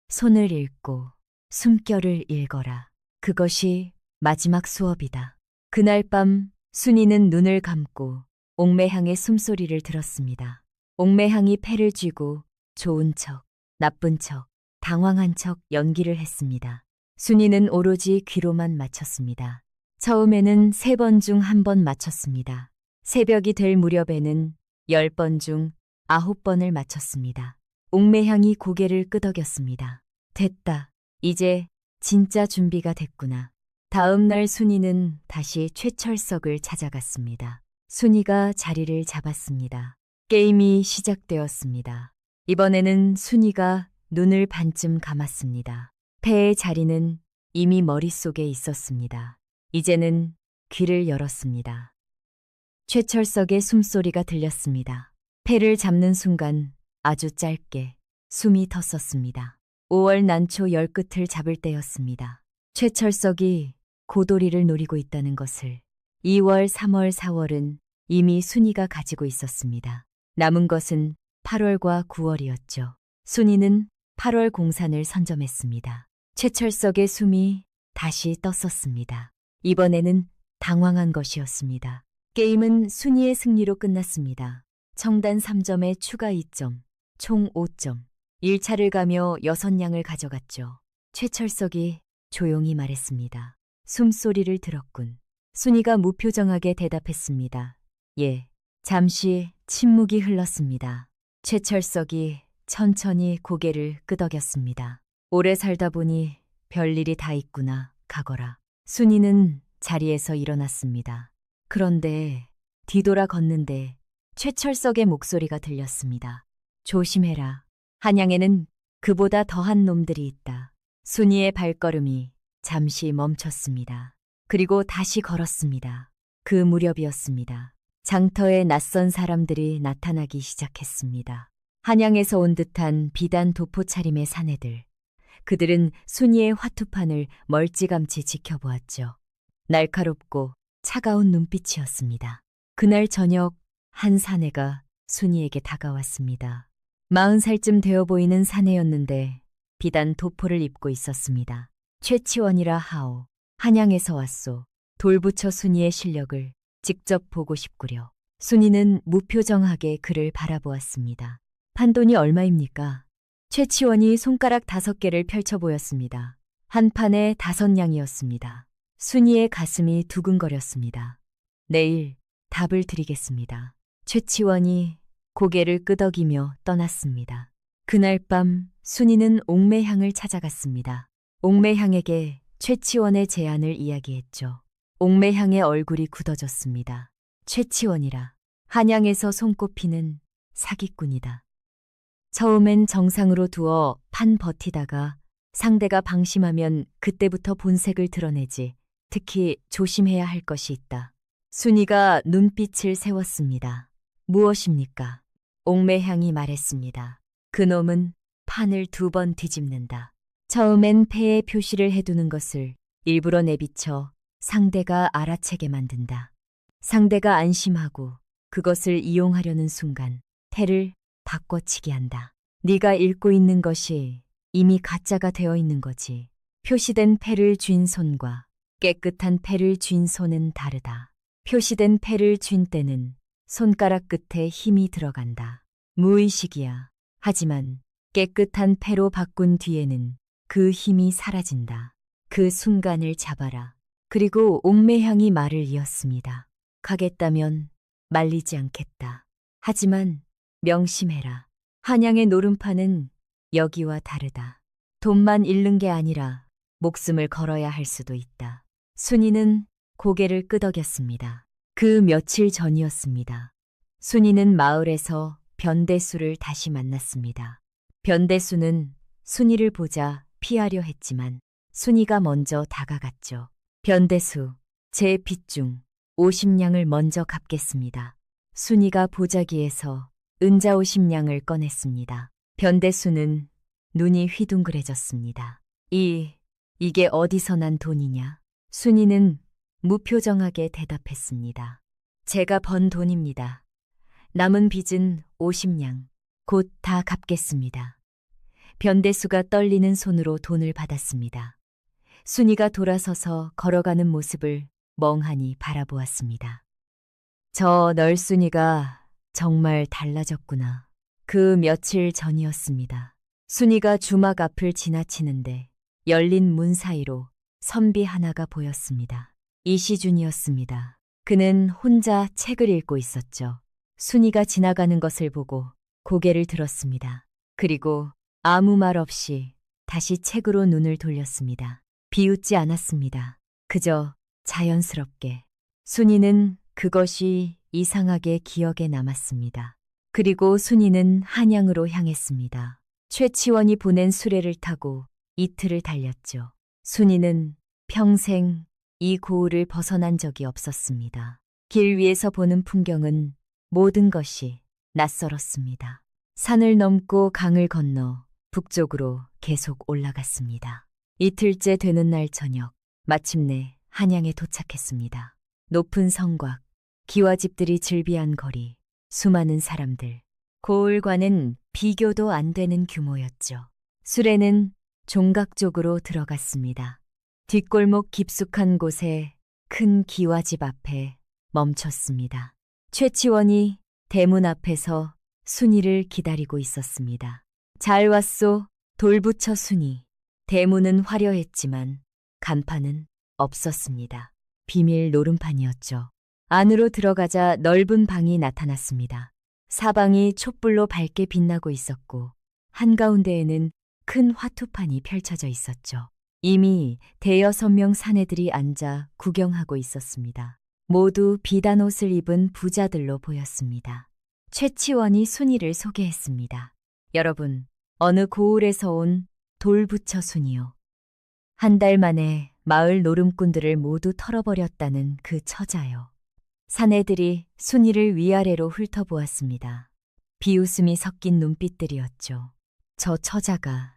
손을 읽고 숨결을 읽어라. 그것이 마지막 수업이다. 그날 밤 순이는 눈을 감고 옥매향의 숨소리를 들었습니다. 옥매향이 패를 쥐고 좋은 척, 나쁜 척, 당황한 척 연기를 했습니다. 순이는 오로지 귀로만 맞췄습니다. 처음에는 3번 중 1번 맞췄습니다. 새벽이 될 무렵에는 10번 중 9번을 맞췄습니다. 옥매향이 고개를 끄덕였습니다. 됐다. 이제 진짜 준비가 됐구나. 다음 날 순이는 다시 최철석을 찾아갔습니다. 순이가 자리를 잡았습니다. 게임이 시작되었습니다. 이번에는 순이가 눈을 반쯤 감았습니다. 패의 자리는 이미 머릿속에 있었습니다. 이제는 귀를 열었습니다. 최철석의 숨소리가 들렸습니다. 패를 잡는 순간 아주 짧게 숨이 텄었습니다. 5월 난초 10끝을 잡을 때였습니다. 최철석이 고도리를 노리고 있다는 것을 2월, 3월, 4월은 이미 순이가 가지고 있었습니다. 남은 것은 8월과 9월이었죠. 순이는 8월 공산을 선점했습니다. 최철석의 숨이 다시 떴었습니다. 이번에는 당황한 것이었습니다. 게임은 순이의 승리로 끝났습니다. 청단 3점에 추가 2점, 총 5점. 1차를 가며 6냥을 가져갔죠. 최철석이 조용히 말했습니다. 숨소리를 들었군. 순이가 무표정하게 대답했습니다. 예. 잠시 침묵이 흘렀습니다. 최철석이 천천히 고개를 끄덕였습니다. 오래 살다 보니 별일이 다 있구나, 가거라. 순이는 자리에서 일어났습니다. 그런데 뒤돌아 걷는데 최철석의 목소리가 들렸습니다. 조심해라. 한양에는 그보다 더한 놈들이 있다. 순이의 발걸음이 잠시 멈췄습니다. 그리고 다시 걸었습니다. 그 무렵이었습니다. 장터에 낯선 사람들이 나타나기 시작했습니다. 한양에서 온 듯한 비단 도포 차림의 사내들. 그들은 순이의 화투판을 멀찌감치 지켜보았죠. 날카롭고 차가운 눈빛이었습니다. 그날 저녁 한 사내가 순이에게 다가왔습니다. 40살쯤 되어 보이는 사내였는데 비단 도포를 입고 있었습니다. 최치원이라 하오. 한양에서 왔소. 돌부처 순이의 실력을 직접 보고 싶구려. 순이는 무표정하게 그를 바라보았습니다. 판돈이 얼마입니까? 최치원이 손가락 5개를 펼쳐 보였습니다. 한 판에 5냥이었습니다. 순이의 가슴이 두근거렸습니다. 내일 답을 드리겠습니다. 최치원이 고개를 끄덕이며 떠났습니다. 그날 밤 순이는 옥매향을 찾아갔습니다. 옥매향에게 최치원의 제안을 이야기했죠. 옥매향의 얼굴이 굳어졌습니다. 최치원이라. 한양에서 손꼽히는 사기꾼이다. 처음엔 정상으로 두어 판 버티다가 상대가 방심하면 그때부터 본색을 드러내지. 특히 조심해야 할 것이 있다. 순이가 눈빛을 세웠습니다. 무엇입니까? 옥매향이 말했습니다. 그놈은 판을 2번 뒤집는다. 처음엔 패에 표시를 해두는 것을 일부러 내비쳐 상대가 알아채게 만든다. 상대가 안심하고 그것을 이용하려는 순간 패를 바꿔치기 한다. 네가 읽고 있는 것이 이미 가짜가 되어 있는 거지. 표시된 패를 쥔 손과 깨끗한 패를 쥔 손은 다르다. 표시된 패를 쥔 때는 손가락 끝에 힘이 들어간다. 무의식이야. 하지만 깨끗한 패로 바꾼 뒤에는 그 힘이 사라진다. 그 순간을 잡아라. 그리고 옥매향이 말을 이었습니다. 가겠다면 말리지 않겠다. 하지만 명심해라. 한양의 노름판은 여기와 다르다. 돈만 잃는 게 아니라 목숨을 걸어야 할 수도 있다. 순이는 고개를 끄덕였습니다. 그 며칠 전이었습니다. 순이는 마을에서 변대수를 다시 만났습니다. 변대수는 순이를 보자 피하려 했지만 순이가 먼저 다가갔죠. 변대수, 제 빚 중 50냥을 먼저 갚겠습니다. 순이가 보자기에서 은자 50냥을 꺼냈습니다. 변대수는 눈이 휘둥그레졌습니다. 이게 어디서 난 돈이냐? 순이는 무표정하게 대답했습니다. 제가 번 돈입니다. 남은 빚은 50냥. 곧 다 갚겠습니다. 변대수가 떨리는 손으로 돈을 받았습니다. 순이가 돌아서서 걸어가는 모습을 멍하니 바라보았습니다. 저 널순이가 정말 달라졌구나. 그 며칠 전이었습니다. 순이가 주막 앞을 지나치는데 열린 문 사이로 선비 하나가 보였습니다. 이시준이었습니다. 그는 혼자 책을 읽고 있었죠. 순이가 지나가는 것을 보고 고개를 들었습니다. 그리고 아무 말 없이 다시 책으로 눈을 돌렸습니다. 비웃지 않았습니다. 그저 자연스럽게. 순이는 그것이 이상하게 기억에 남았습니다. 그리고 순이는 한양으로 향했습니다. 최치원이 보낸 수레를 타고 이틀을 달렸죠. 순이는 평생 이 고을을 벗어난 적이 없었습니다. 길 위에서 보는 풍경은 모든 것이 낯설었습니다. 산을 넘고 강을 건너 북쪽으로 계속 올라갔습니다. 이틀째 되는 날 저녁, 마침내 한양에 도착했습니다. 높은 성곽, 기와집들이 즐비한 거리, 수많은 사람들. 고을과는 비교도 안 되는 규모였죠. 수레는 종각 쪽으로 들어갔습니다. 뒷골목 깊숙한 곳에 큰 기와집 앞에 멈췄습니다. 최치원이 대문 앞에서 순이를 기다리고 있었습니다. 잘 왔소, 돌부처 순이. 대문은 화려했지만 간판은 없었습니다. 비밀 노름판이었죠. 안으로 들어가자 넓은 방이 나타났습니다. 사방이 촛불로 밝게 빛나고 있었고 한가운데에는 큰 화투판이 펼쳐져 있었죠. 이미 대여섯 명 사내들이 앉아 구경하고 있었습니다. 모두 비단 옷을 입은 부자들로 보였습니다. 최치원이 순이를 소개했습니다. 여러분, 어느 고을에서 온 돌부처 순이요. 한 달 만에 마을 노름꾼들을 모두 털어버렸다는 그 처자요. 사내들이 순이를 위아래로 훑어보았습니다. 비웃음이 섞인 눈빛들이었죠. 저 처자가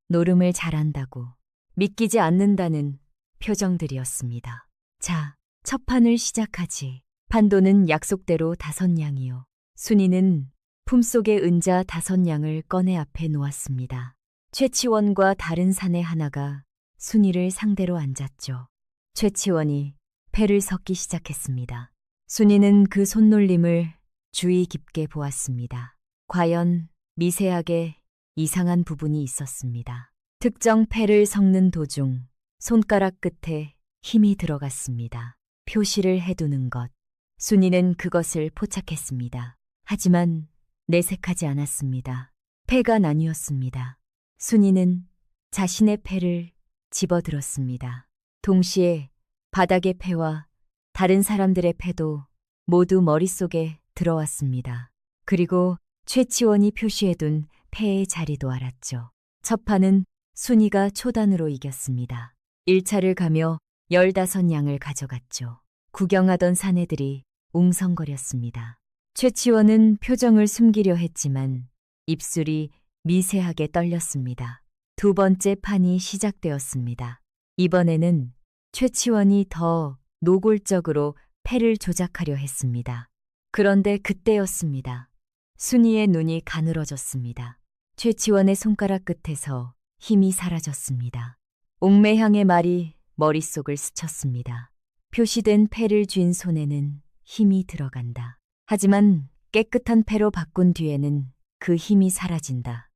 노름을 잘한다고 믿기지 않는다는 표정들이었습니다. 자, 첫 판을 시작하지. 판도는 약속대로 5냥이요. 순이는 품속에 은자 5냥을 꺼내 앞에 놓았습니다. 최치원과 다른 사내 하나가 순이를 상대로 앉았죠. 최치원이 패를 섞기 시작했습니다. 순이는 그 손놀림을 주의 깊게 보았습니다. 과연 미세하게 이상한 부분이 있었습니다. 특정 패를 섞는 도중 손가락 끝에 힘이 들어갔습니다. 표시를 해두는 것. 순이는 그것을 포착했습니다. 하지만 내색하지 않았습니다. 패가 나뉘었습니다. 순이는 자신의 패를 집어들었습니다. 동시에 바닥의 패와 다른 사람들의 패도 모두 머릿속에 들어왔습니다. 그리고 최치원이 표시해둔 패의 자리도 알았죠. 첫 판은 순이가 초단으로 이겼습니다. 1차를 가며 15냥을 가져갔죠. 구경하던 사내들이 웅성거렸습니다. 최치원은 표정을 숨기려 했지만 입술이 미세하게 떨렸습니다. 두 번째 판이 시작되었습니다. 이번에는 최치원이 더 노골적으로 패를 조작하려 했습니다. 그런데 그때였습니다. 순이의 눈이 가늘어졌습니다. 최치원의 손가락 끝에서 힘이 사라졌습니다. 옥매향의 말이 머릿속을 스쳤습니다. 표시된 패를 쥔 손에는 힘이 들어간다. 하지만 깨끗한 패로 바꾼 뒤에는 그 힘이 사라진다.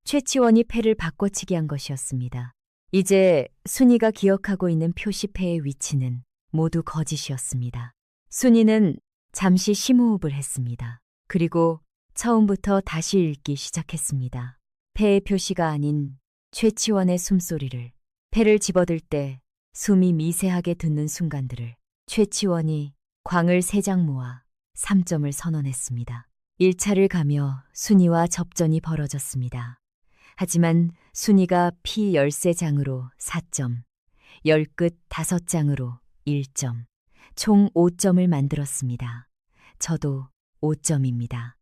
최치원이 패를 바꿔치기 한 것이었습니다. 이제 순이가 기억하고 있는 표시패의 위치는 모두 거짓이었습니다. 순이는 잠시 심호흡을 했습니다. 그리고 처음부터 다시 읽기 시작했습니다. 패의 표시가 아닌 최치원의 숨소리를, 패를 집어들 때 숨이 미세하게 듣는 순간들을. 최치원이 광을 3장 모아 3점을 선언했습니다. 1차를 가며 순이와 접전이 벌어졌습니다. 하지만 순이가 피 13장으로 4점, 10끝 5장으로 1점, 총 5점을 만들었습니다. 저도 5점입니다.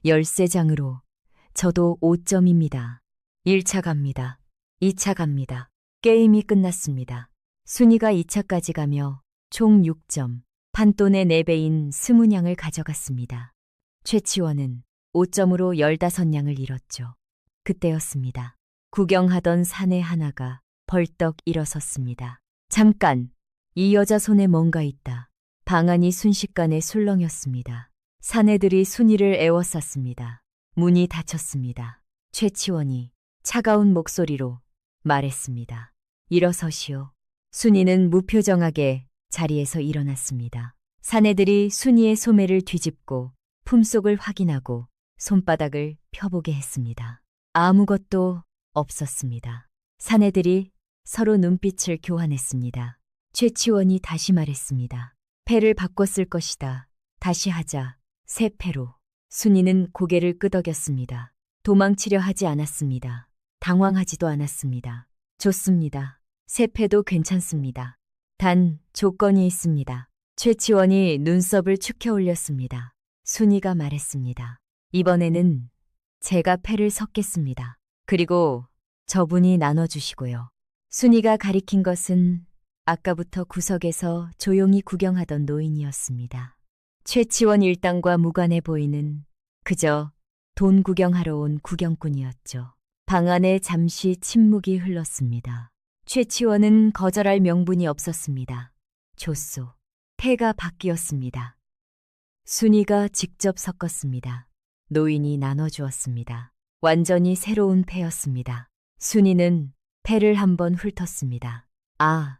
13장으로 저도 5점입니다. 1차 갑니다. 2차 갑니다. 게임이 끝났습니다. 순이가 2차까지 가며 총 6점, 판돈의 4배인 20냥을 가져갔습니다. 최치원은 5점으로 15냥을 잃었죠. 그때였습니다. 구경하던 사내 하나가 벌떡 일어섰습니다. 잠깐! 이 여자 손에 뭔가 있다. 방안이 순식간에 술렁였습니다. 사내들이 순이를 에워쌌습니다. 문이 닫혔습니다. 최치원이 차가운 목소리로 말했습니다. 일어서시오. 순이는 무표정하게 자리에서 일어났습니다. 사내들이 순이의 소매를 뒤집고 품속을 확인하고 손바닥을 펴보게 했습니다. 아무것도 없었습니다. 사내들이 서로 눈빛을 교환했습니다. 최치원이 다시 말했습니다. 패를 바꿨을 것이다. 다시 하자. 새 패로. 순이는 고개를 끄덕였습니다. 도망치려 하지 않았습니다. 당황하지도 않았습니다. 좋습니다. 새 패도 괜찮습니다. 단 조건이 있습니다. 최치원이 눈썹을 축혀 올렸습니다. 순이가 말했습니다. 이번에는 제가 패를 섞겠습니다. 그리고 저분이 나눠주시고요. 순이가 가리킨 것은 아까부터 구석에서 조용히 구경하던 노인이었습니다. 최치원 일당과 무관해 보이는 그저 돈 구경하러 온 구경꾼이었죠. 방 안에 잠시 침묵이 흘렀습니다. 최치원은 거절할 명분이 없었습니다. 줬소. 패가 바뀌었습니다. 순이가 직접 섞었습니다. 노인이 나눠주었습니다. 완전히 새로운 패였습니다. 순이는 패를 한번 훑었습니다. 아,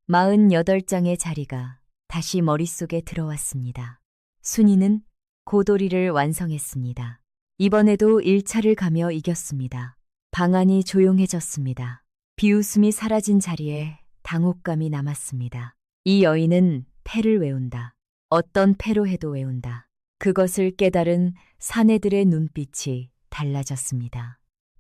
48장의 자리가 다시 머릿속에 들어왔습니다. 순이는 고도리를 완성했습니다. 이번에도 1차를 가며 이겼습니다. 방안이 조용해졌습니다. 비웃음이 사라진 자리에 당혹감이 남았습니다. 이 여인은 패를 외운다. 어떤 패로 해도 외운다. 그것을 깨달은 사내들의 눈빛이 달라졌습니다.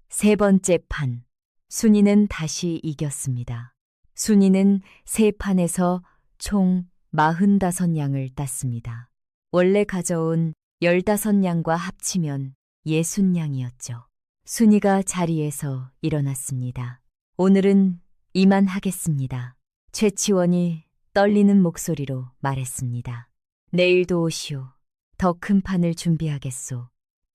세 번째 판. 순이는 다시 이겼습니다. 순이는 세 판에서 총 45냥을 땄습니다. 원래 가져온 15냥과 합치면 60냥이었죠. 순이가 자리에서 일어났습니다. 오늘은 이만하겠습니다. 최치원이 떨리는 목소리로 말했습니다. 내일도 오시오. 더 큰 판을 준비하겠소.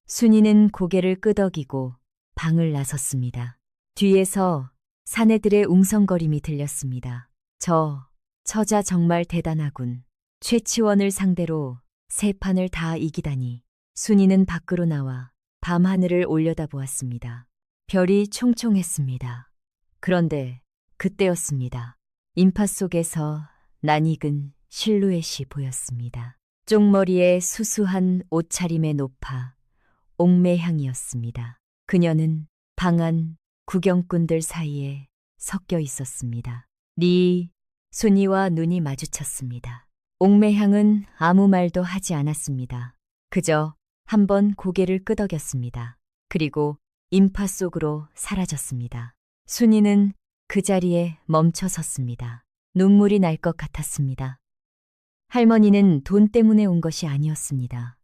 순이는 고개를 끄덕이고 방을 나섰습니다. 뒤에서 사내들의 웅성거림이 들렸습니다. 처자 정말 대단하군. 최치원을 상대로 세 판을 다 이기다니. 순이는 밖으로 나와 밤하늘을 올려다보았습니다. 별이 총총했습니다. 그런데 그때였습니다. 인파 속에서 낯익은 실루엣이 보였습니다. 쪽머리에 수수한 옷차림의 노파, 옥매향이었습니다. 그녀는 방안 구경꾼들 사이에 섞여 있었습니다. 순이와 눈이 마주쳤습니다. 옥매향은 아무 말도 하지 않았습니다. 그저 한번 고개를 끄덕였습니다. 그리고 인파 속으로 사라졌습니다. 순이는 그 자리에 멈춰 섰습니다. 눈물이 날 것 같았습니다. 할머니는 돈 때문에 온 것이 아니었습니다.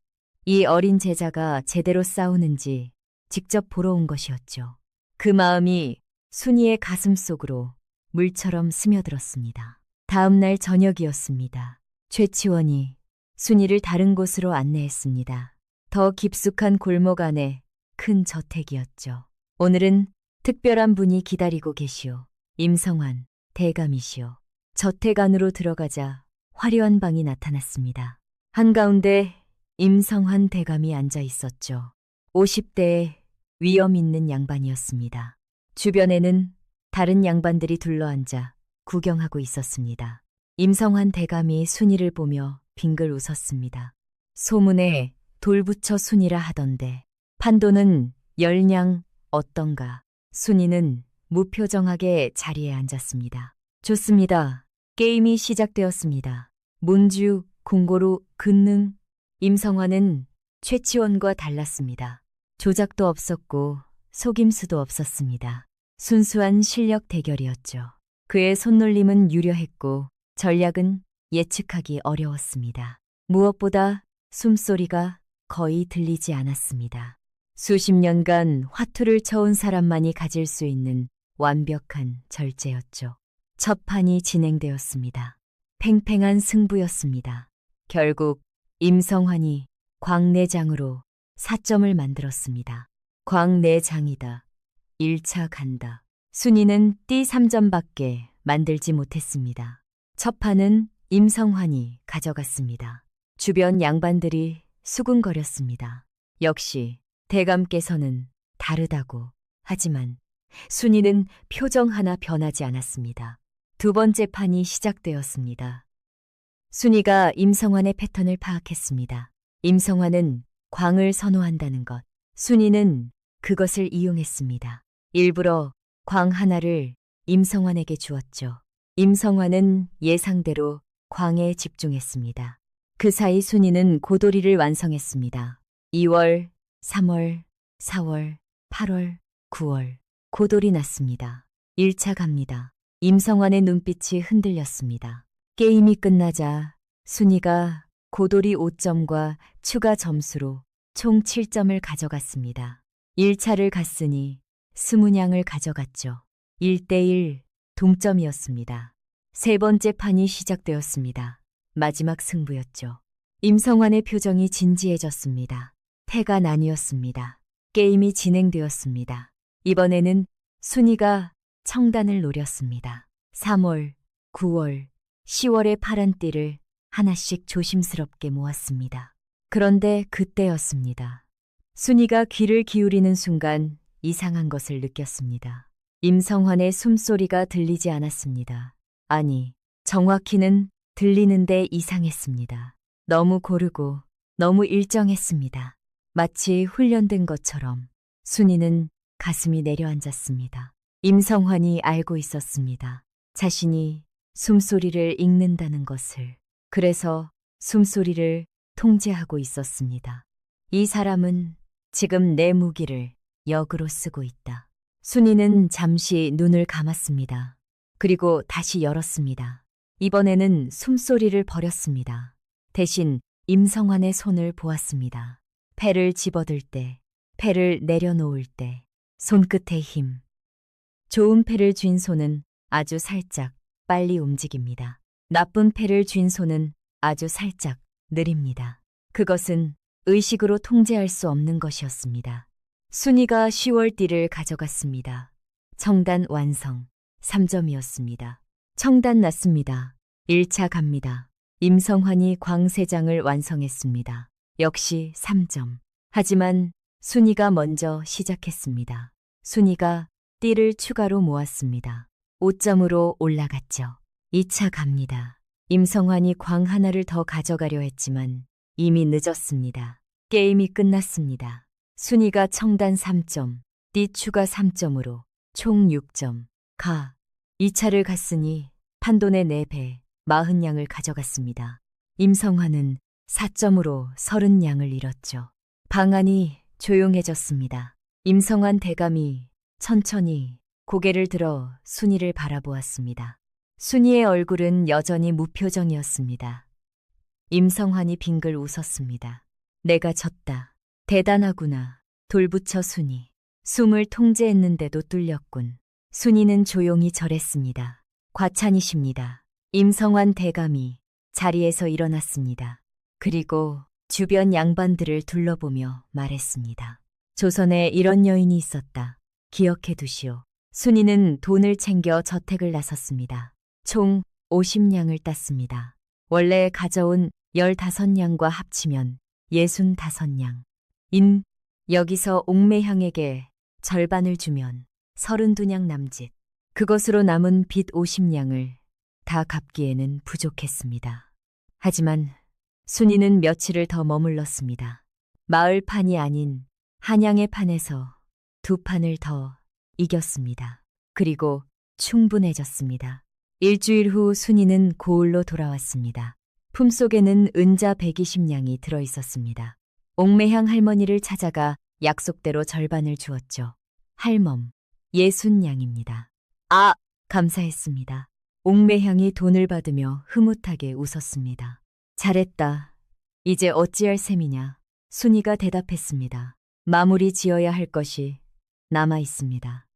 이 어린 제자가 제대로 싸우는지 직접 보러 온 것이었죠. 그 마음이 순이의 가슴 속으로 물처럼 스며들었습니다. 다음 날 저녁이었습니다. 최치원이 순이를 다른 곳으로 안내했습니다. 더 깊숙한 골목 안에 큰 저택이었죠. 오늘은 특별한 분이 기다리고 계시오. 임성환 대감이시오. 저택 안으로 들어가자 화려한 방이 나타났습니다. 한가운데 임성환 대감이 앉아 있었죠. 50대의 위엄 있는 양반이었습니다. 주변에는 다른 양반들이 둘러앉아 구경하고 있었습니다. 임성환 대감이 순이를 보며 빙글 웃었습니다. 소문에 돌부처 순이라 하던데 판도는 열냥 어떤가. 순이는 무표정하게 자리에 앉았습니다. 좋습니다. 게임이 시작되었습니다. 문주, 공고루, 근능. 임성환은 최치원과 달랐습니다. 조작도 없었고 속임수도 없었습니다. 순수한 실력 대결이었죠. 그의 손놀림은 유려했고 전략은 예측하기 어려웠습니다. 무엇보다 숨소리가 거의 들리지 않았습니다. 수십 년간 화투를 쳐온 사람만이 가질 수 있는 완벽한 절제였죠. 첫 판이 진행되었습니다. 팽팽한 승부였습니다. 결국 임성환이 광내장으로 4점을 만들었습니다. 광내장이다. 1차 간다. 순이는 띠 3점밖에 만들지 못했습니다. 첫 판은 임성환이 가져갔습니다. 주변 양반들이 수군거렸습니다. 역시 대감께서는 다르다고. 하지만 순이는 표정 하나 변하지 않았습니다. 두 번째 판이 시작되었습니다. 순이가 임성환의 패턴을 파악했습니다. 임성환은 광을 선호한다는 것. 순이는 그것을 이용했습니다. 일부러 광 하나를 임성환에게 주었죠. 임성환은 예상대로 광에 집중했습니다. 그 사이 순이는 고도리를 완성했습니다. 2월, 3월, 4월, 8월, 9월. 고돌이 났습니다. 1차 갑니다. 임성환의 눈빛이 흔들렸습니다. 게임이 끝나자 순이가 고돌이 5점과 추가 점수로 총 7점을 가져갔습니다. 1차를 갔으니 스문양을 가져갔죠. 1대1 동점이었습니다. 세 번째 판이 시작되었습니다. 마지막 승부였죠. 임성환의 표정이 진지해졌습니다. 패가 나뉘었습니다. 게임이 진행되었습니다. 이번에는 순이가 청단을 노렸습니다. 3월, 9월, 10월의 파란 띠를 하나씩 조심스럽게 모았습니다. 그런데 그때였습니다. 순이가 귀를 기울이는 순간 이상한 것을 느꼈습니다. 임성환의 숨소리가 들리지 않았습니다. 아니, 정확히는 들리는데 이상했습니다. 너무 고르고 너무 일정했습니다. 마치 훈련된 것처럼. 순이는 가슴이 내려앉았습니다. 임성환이 알고 있었습니다. 자신이 숨소리를 읽는다는 것을. 그래서 숨소리를 통제하고 있었습니다. 이 사람은 지금 내 무기를 역으로 쓰고 있다. 순이는 잠시 눈을 감았습니다. 그리고 다시 열었습니다. 이번에는 숨소리를 버렸습니다. 대신 임성환의 손을 보았습니다. 패를 집어들 때, 패를 내려놓을 때, 손끝의 힘. 좋은 패를 쥔 손은 아주 살짝 빨리 움직입니다. 나쁜 패를 쥔 손은 아주 살짝 느립니다. 그것은 의식으로 통제할 수 없는 것이었습니다. 순이가 10월띠를 가져갔습니다. 청단 완성. 3점이었습니다. 청단 났습니다. 1차 갑니다. 임성환이 광세장을 완성했습니다. 역시 3점. 하지만 순이가 먼저 시작했습니다. 순이가 띠를 추가로 모았습니다. 5점으로 올라갔죠. 2차 갑니다. 임성환이 광 하나를 더 가져가려 했지만 이미 늦었습니다. 게임이 끝났습니다. 순이가 청단 3점, 띠 추가 3점으로 총 6점. 2차를 갔으니 판돈의 4배, 40냥을 가져갔습니다. 임성환은 4점으로 30냥을 잃었죠. 방 안이 조용해졌습니다. 임성환 대감이 천천히 고개를 들어 순이를 바라보았습니다. 순이의 얼굴은 여전히 무표정이었습니다. 임성환이 빙글 웃었습니다. 내가 졌다. 대단하구나. 돌부처 순이. 숨을 통제했는데도 뚫렸군. 순이는 조용히 절했습니다. 과찬이십니다. 임성환 대감이 자리에서 일어났습니다. 그리고 주변 양반들을 둘러보며 말했습니다. 조선에 이런 여인이 있었다. 기억해 두시오. 순이는 돈을 챙겨 저택을 나섰습니다. 총 50냥을 땄습니다. 원래 가져온 15냥과 합치면 65냥. 여기서 옥매향에게 절반을 주면 32냥 남짓. 그것으로 남은 빚 50냥을 다 갚기에는 부족했습니다. 하지만 순이는 며칠을 더 머물렀습니다. 마을 판이 아닌 한양의 판에서 2판을 더 이겼습니다. 그리고 충분해졌습니다. 일주일 후 순이는 고을로 돌아왔습니다. 품속에는 은자 120냥이 들어있었습니다. 옥매향 할머니를 찾아가 약속대로 절반을 주었죠. 할멈, 60냥입니다. 아, 감사했습니다. 옥매향이 돈을 받으며 흐뭇하게 웃었습니다. 잘했다. 이제 어찌할 셈이냐. 순이가 대답했습니다. 마무리 지어야 할 것이 남아 있습니다.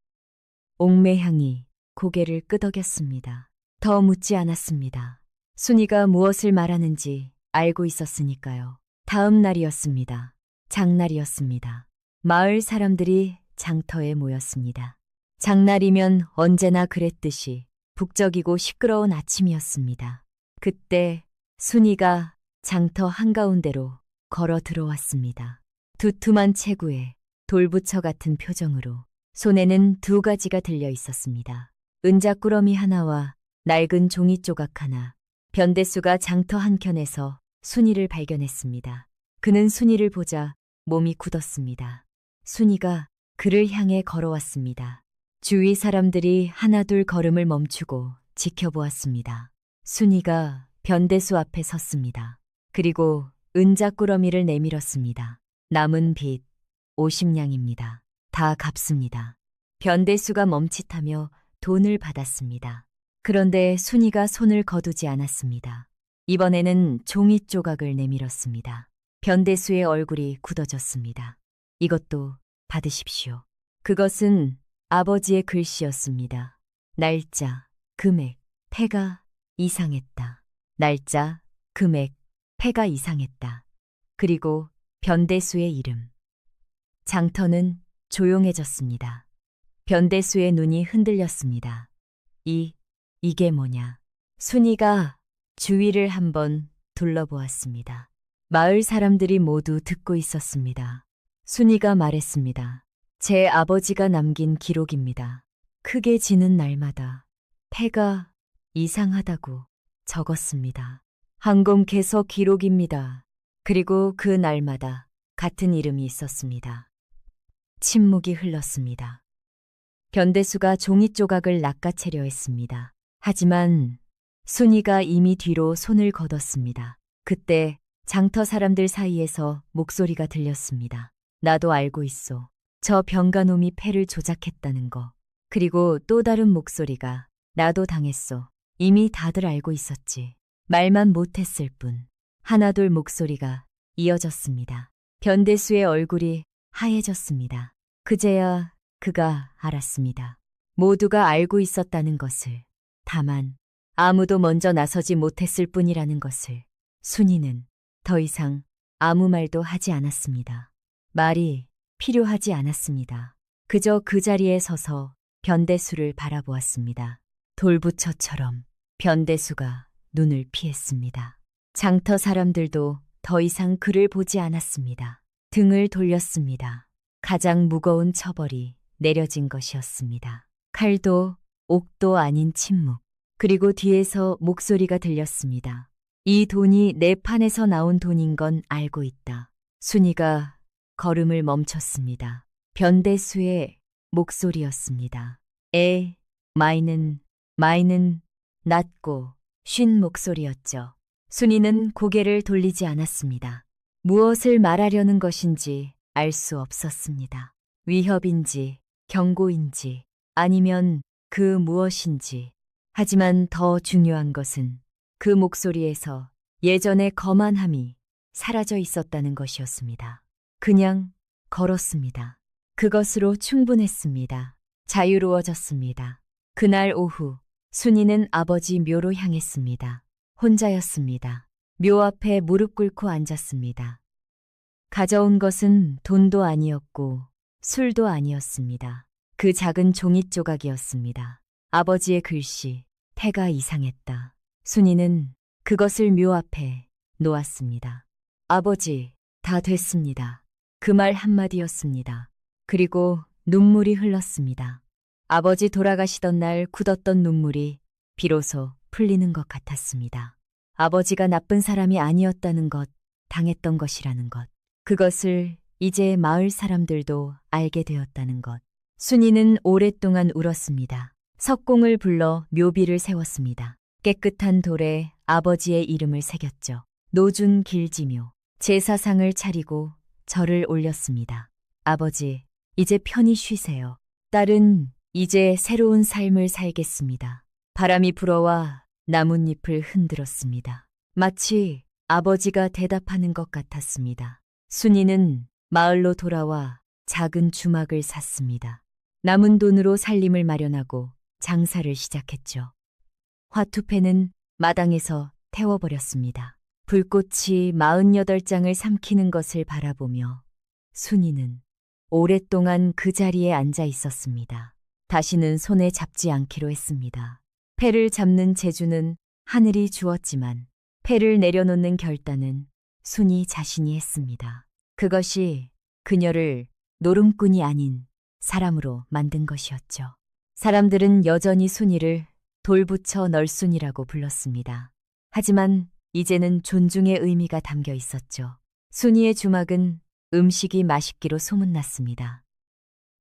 옥매향이 고개를 끄덕였습니다. 더 묻지 않았습니다. 순이가 무엇을 말하는지 알고 있었으니까요. 다음 날이었습니다. 장날이었습니다. 마을 사람들이 장터에 모였습니다. 장날이면 언제나 그랬듯이 북적이고 시끄러운 아침이었습니다. 그때 순이가 장터 한가운데로 걸어 들어왔습니다. 두툼한 체구에 돌부처 같은 표정으로 손에는 2가지가 들려 있었습니다. 은자꾸러미 하나와 낡은 종이 조각 하나. 변대수가 장터 한켠에서 순이를 발견했습니다. 그는 순이를 보자 몸이 굳었습니다. 순이가 그를 향해 걸어왔습니다. 주위 사람들이 하나둘 걸음을 멈추고 지켜보았습니다. 순이가 변대수 앞에 섰습니다. 그리고 은자꾸러미를 내밀었습니다. 남은 빚 50냥입니다. 다 갚습니다. 변대수가 멈칫하며 돈을 받았습니다. 그런데 순이가 손을 거두지 않았습니다. 이번에는 종이 조각을 내밀었습니다. 변대수의 얼굴이 굳어졌습니다. 이것도 받으십시오. 그것은 아버지의 글씨였습니다. 날짜, 금액, 패가 이상했다. 날짜, 금액, 패가 이상했다. 그리고 변대수의 이름. 장터는 조용해졌습니다. 변대수의 눈이 흔들렸습니다. 이게 뭐냐? 순이가 주위를 한번 둘러보았습니다. 마을 사람들이 모두 듣고 있었습니다. 순이가 말했습니다. 제 아버지가 남긴 기록입니다. 크게 지는 날마다 패가 이상하다고 적었습니다. 항공캐서 기록입니다. 그리고 그 날마다 같은 이름이 있었습니다. 침묵이 흘렀습니다. 변대수가 종이 조각을 낚아채려 했습니다. 하지만 순이가 이미 뒤로 손을 걷었습니다. 그때 장터 사람들 사이에서 목소리가 들렸습니다. 나도 알고 있어. 저 병가놈이 패를 조작했다는 거. 그리고 또 다른 목소리가 나도 당했어. 이미 다들 알고 있었지. 말만 못했을 뿐. 하나둘 목소리가 이어졌습니다. 변대수의 얼굴이 하얘졌습니다. 그제야 그가 알았습니다. 모두가 알고 있었다는 것을. 다만 아무도 먼저 나서지 못했을 뿐이라는 것을. 순이는 더 이상 아무 말도 하지 않았습니다. 말이 필요하지 않았습니다. 그저 그 자리에 서서 변대수를 바라보았습니다. 돌부처처럼 변대수가 눈을 피했습니다. 장터 사람들도 더 이상 그를 보지 않았습니다. 등을 돌렸습니다. 가장 무거운 처벌이 내려진 것이었습니다. 칼도 옥도 아닌 침묵. 그리고 뒤에서 목소리가 들렸습니다. 이 돈이 내 판에서 나온 돈인 건 알고 있다. 순이가 걸음을 멈췄습니다. 변대수의 목소리였습니다. 마이는 낮고 쉰 목소리였죠. 순이는 고개를 돌리지 않았습니다. 무엇을 말하려는 것인지 알 수 없었습니다. 위협인지 경고인지 아니면 그 무엇인지. 하지만 더 중요한 것은 그 목소리에서 예전의 거만함이 사라져 있었다는 것이었습니다. 그냥 걸었습니다. 그것으로 충분했습니다. 자유로워졌습니다. 그날 오후 순이는 아버지 묘로 향했습니다. 혼자였습니다. 묘 앞에 무릎 꿇고 앉았습니다. 가져온 것은 돈도 아니었고 술도 아니었습니다. 그 작은 종이 조각이었습니다. 아버지의 글씨, 태가 이상했다. 순이는 그것을 묘 앞에 놓았습니다. 아버지, 다 됐습니다. 그 말 한마디였습니다. 그리고 눈물이 흘렀습니다. 아버지 돌아가시던 날 굳었던 눈물이 비로소 풀리는 것 같았습니다. 아버지가 나쁜 사람이 아니었다는 것, 당했던 것이라는 것. 그것을 이제 마을 사람들도 알게 되었다는 것. 순이는 오랫동안 울었습니다. 석공을 불러 묘비를 세웠습니다. 깨끗한 돌에 아버지의 이름을 새겼죠. 노준 길지묘. 제사상을 차리고 절을 올렸습니다. 아버지, 이제 편히 쉬세요. 딸은 이제 새로운 삶을 살겠습니다. 바람이 불어와 나뭇잎을 흔들었습니다. 마치 아버지가 대답하는 것 같았습니다. 순이는 마을로 돌아와 작은 주막을 샀습니다. 남은 돈으로 살림을 마련하고 장사를 시작했죠. 화투패는 마당에서 태워버렸습니다. 불꽃이 48장을 삼키는 것을 바라보며 순이는 오랫동안 그 자리에 앉아 있었습니다. 다시는 손에 잡지 않기로 했습니다. 패를 잡는 재주는 하늘이 주었지만 패를 내려놓는 결단은 순이 자신이 했습니다. 그것이 그녀를 노름꾼이 아닌 사람으로 만든 것이었죠. 사람들은 여전히 순이를 돌부처 널순이라고 불렀습니다. 하지만 이제는 존중의 의미가 담겨 있었죠. 순이의 주막은 음식이 맛있기로 소문났습니다.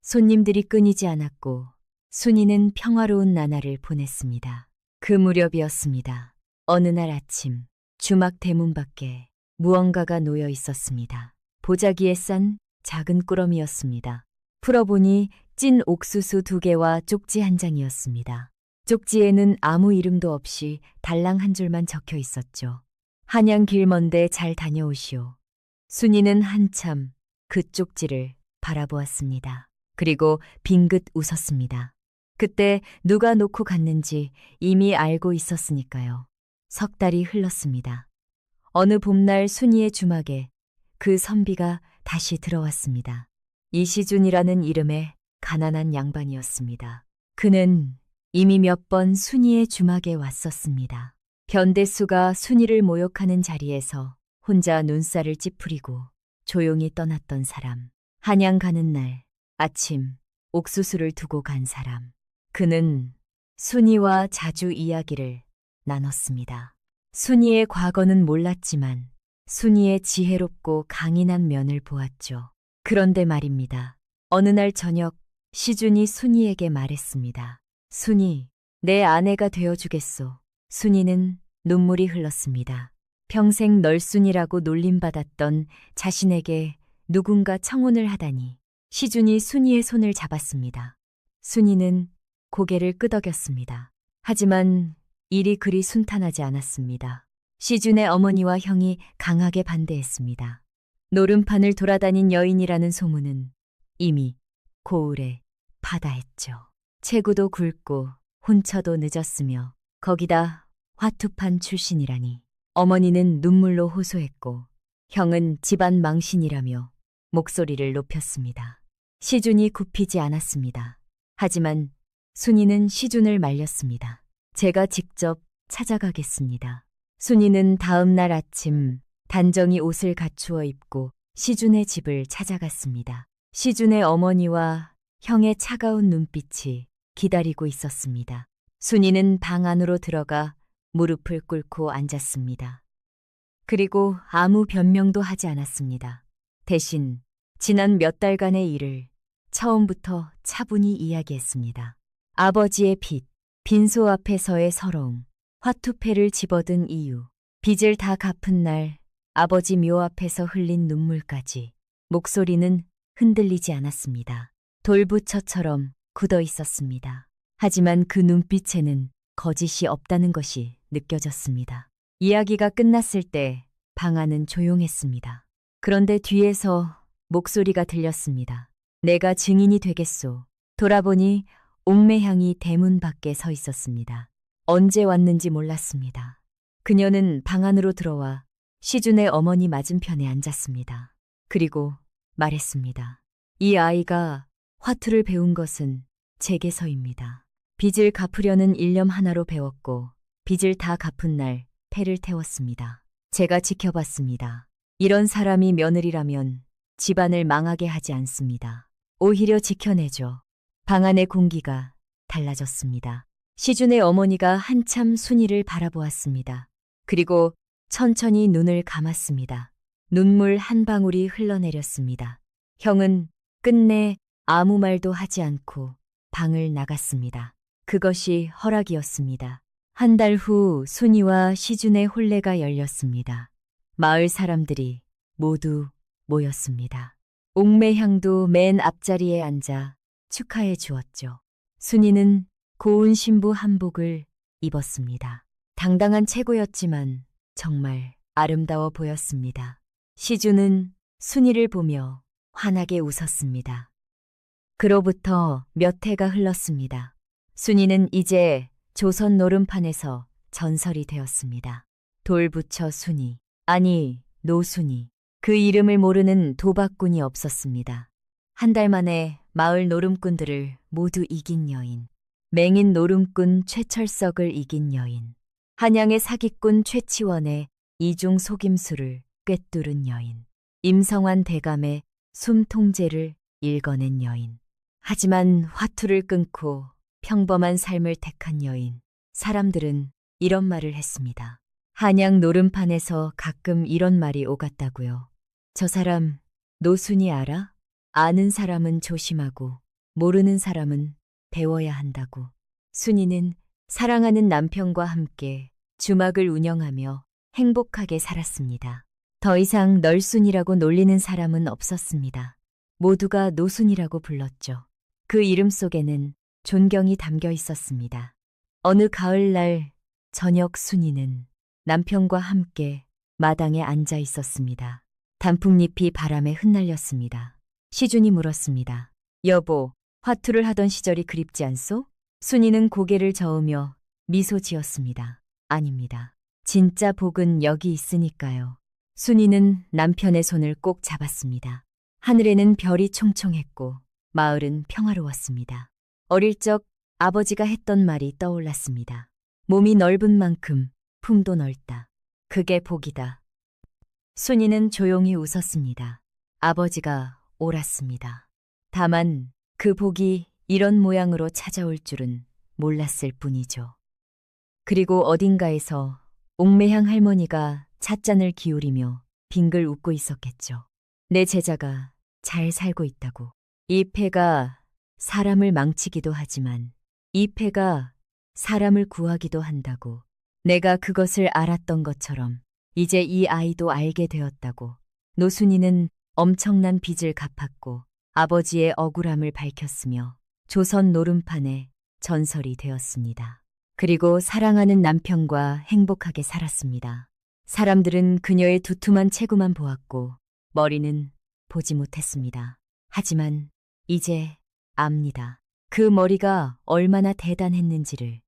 손님들이 끊이지 않았고 순이는 평화로운 나날을 보냈습니다. 그 무렵이었습니다. 어느 날 아침 주막 대문 밖에 무언가가 놓여 있었습니다. 보자기에 싼 작은 꾸러미였습니다. 풀어보니 찐 옥수수 2개와 쪽지 1장이었습니다. 쪽지에는 아무 이름도 없이 달랑 한 줄만 적혀 있었죠. 한양 길 먼데 잘 다녀오시오. 순이는 한참 그 쪽지를 바라보았습니다. 그리고 빙긋 웃었습니다. 그때 누가 놓고 갔는지 이미 알고 있었으니까요. 석 달이 흘렀습니다. 어느 봄날 순이의 주막에 그 선비가 다시 들어왔습니다. 이시준이라는 이름의 가난한 양반이었습니다. 그는 이미 몇 번 순이의 주막에 왔었습니다. 변대수가 순이를 모욕하는 자리에서 혼자 눈살을 찌푸리고 조용히 떠났던 사람. 한양 가는 날 아침 옥수수를 두고 간 사람. 그는 순이와 자주 이야기를 나눴습니다. 순이의 과거는 몰랐지만 순이의 지혜롭고 강인한 면을 보았죠. 그런데 말입니다. 어느 날 저녁 시준이 순이에게 말했습니다. 순이, 내 아내가 되어주겠소. 순이는 눈물이 흘렀습니다. 평생 널순이라고 놀림받았던 자신에게 누군가 청혼을 하다니. 시준이 순이의 손을 잡았습니다. 순이는 고개를 끄덕였습니다. 하지만 일이 그리 순탄하지 않았습니다. 시준의 어머니와 형이 강하게 반대했습니다. 노름판을 돌아다닌 여인이라는 소문은 이미 고을에 파다했죠. 체구도 굵고 혼처도 늦었으며 거기다 화투판 출신이라니. 어머니는 눈물로 호소했고 형은 집안 망신이라며 목소리를 높였습니다. 시준이 굽히지 않았습니다. 하지만 순이는 시준을 말렸습니다. 제가 직접 찾아가겠습니다. 순이는 다음 날 아침 단정히 옷을 갖추어 입고 시준의 집을 찾아갔습니다. 시준의 어머니와 형의 차가운 눈빛이 기다리고 있었습니다. 순이는 방 안으로 들어가 무릎을 꿇고 앉았습니다. 그리고 아무 변명도 하지 않았습니다. 대신 지난 몇 달간의 일을 처음부터 차분히 이야기했습니다. 아버지의 빚, 빈소 앞에서의 서러움, 화투패를 집어든 이유, 빚을 다 갚은 날 아버지 묘 앞에서 흘린 눈물까지. 목소리는 흔들리지 않았습니다. 돌부처처럼 굳어 있었습니다. 하지만 그 눈빛에는 거짓이 없다는 것이 느껴졌습니다. 이야기가 끝났을 때 방 안은 조용했습니다. 그런데 뒤에서 목소리가 들렸습니다. 내가 증인이 되겠소. 돌아보니 옥매향이 대문 밖에 서 있었습니다. 언제 왔는지 몰랐습니다. 그녀는 방 안으로 들어와 시준의 어머니 맞은편에 앉았습니다. 그리고 말했습니다. 이 아이가 화투를 배운 것은 제게서입니다. 빚을 갚으려는 일념 하나로 배웠고 빚을 다 갚은 날 패를 태웠습니다. 제가 지켜봤습니다. 이런 사람이 며느리라면 집안을 망하게 하지 않습니다. 오히려 지켜내죠. 방 안의 공기가 달라졌습니다. 시준의 어머니가 한참 순이를 바라보았습니다. 그리고 천천히 눈을 감았습니다. 눈물 한 방울이 흘러내렸습니다. 형은 끝내 아무 말도 하지 않고 방을 나갔습니다. 그것이 허락이었습니다. 한 달 후 순이와 시준의 혼례가 열렸습니다. 마을 사람들이 모두 모였습니다. 옥매향도 맨 앞자리에 앉아 축하해 주었죠. 순이는 고운 신부 한복을 입었습니다. 당당한 체구였지만 정말 아름다워 보였습니다. 시준은 순이를 보며 환하게 웃었습니다. 그로부터 몇 해가 흘렀습니다. 순이는 이제 조선 노름판에서 전설이 되었습니다. 돌부처 순이, 아니 노순이. 그 이름을 모르는 도박꾼이 없었습니다. 한 달 만에 마을 노름꾼들을 모두 이긴 여인, 맹인 노름꾼 최철석을 이긴 여인, 한양의 사기꾼 최치원의 이중 속임수를 꿰뚫은 여인, 임성환 대감의 숨통제를 읽어낸 여인. 하지만 화투를 끊고 평범한 삶을 택한 여인. 사람들은 이런 말을 했습니다. 한양 노름판에서 가끔 이런 말이 오갔다고요. 저 사람 노순이 알아? 아는 사람은 조심하고 모르는 사람은 배워야 한다고. 순이는 사랑하는 남편과 함께 주막을 운영하며 행복하게 살았습니다. 더 이상 널순이라고 놀리는 사람은 없었습니다. 모두가 노순이라고 불렀죠. 그 이름 속에는 존경이 담겨 있었습니다. 어느 가을날 저녁 순이는 남편과 함께 마당에 앉아 있었습니다. 단풍잎이 바람에 흩날렸습니다. 시준이 물었습니다. 여보, 화투를 하던 시절이 그립지 않소? 순이는 고개를 저으며 미소 지었습니다. 아닙니다. 진짜 복은 여기 있으니까요. 순이는 남편의 손을 꼭 잡았습니다. 하늘에는 별이 총총했고 마을은 평화로웠습니다. 어릴 적 아버지가 했던 말이 떠올랐습니다. 몸이 넓은 만큼 품도 넓다. 그게 복이다. 순이는 조용히 웃었습니다. 아버지가 옳았습니다. 다만 그 복이 이런 모양으로 찾아올 줄은 몰랐을 뿐이죠. 그리고 어딘가에서 옥매향 할머니가 찻잔을 기울이며 빙글 웃고 있었겠죠. 내 제자가 잘 살고 있다고. 이 패가 사람을 망치기도 하지만 이 패가 사람을 구하기도 한다고. 내가 그것을 알았던 것처럼 이제 이 아이도 알게 되었다고. 노순이는 엄청난 빚을 갚았고 아버지의 억울함을 밝혔으며 조선 노름판에 전설이 되었습니다. 그리고 사랑하는 남편과 행복하게 살았습니다. 사람들은 그녀의 두툼한 체구만 보았고 머리는 보지 못했습니다. 하지만 이제 압니다. 그 머리가 얼마나 대단했는지를.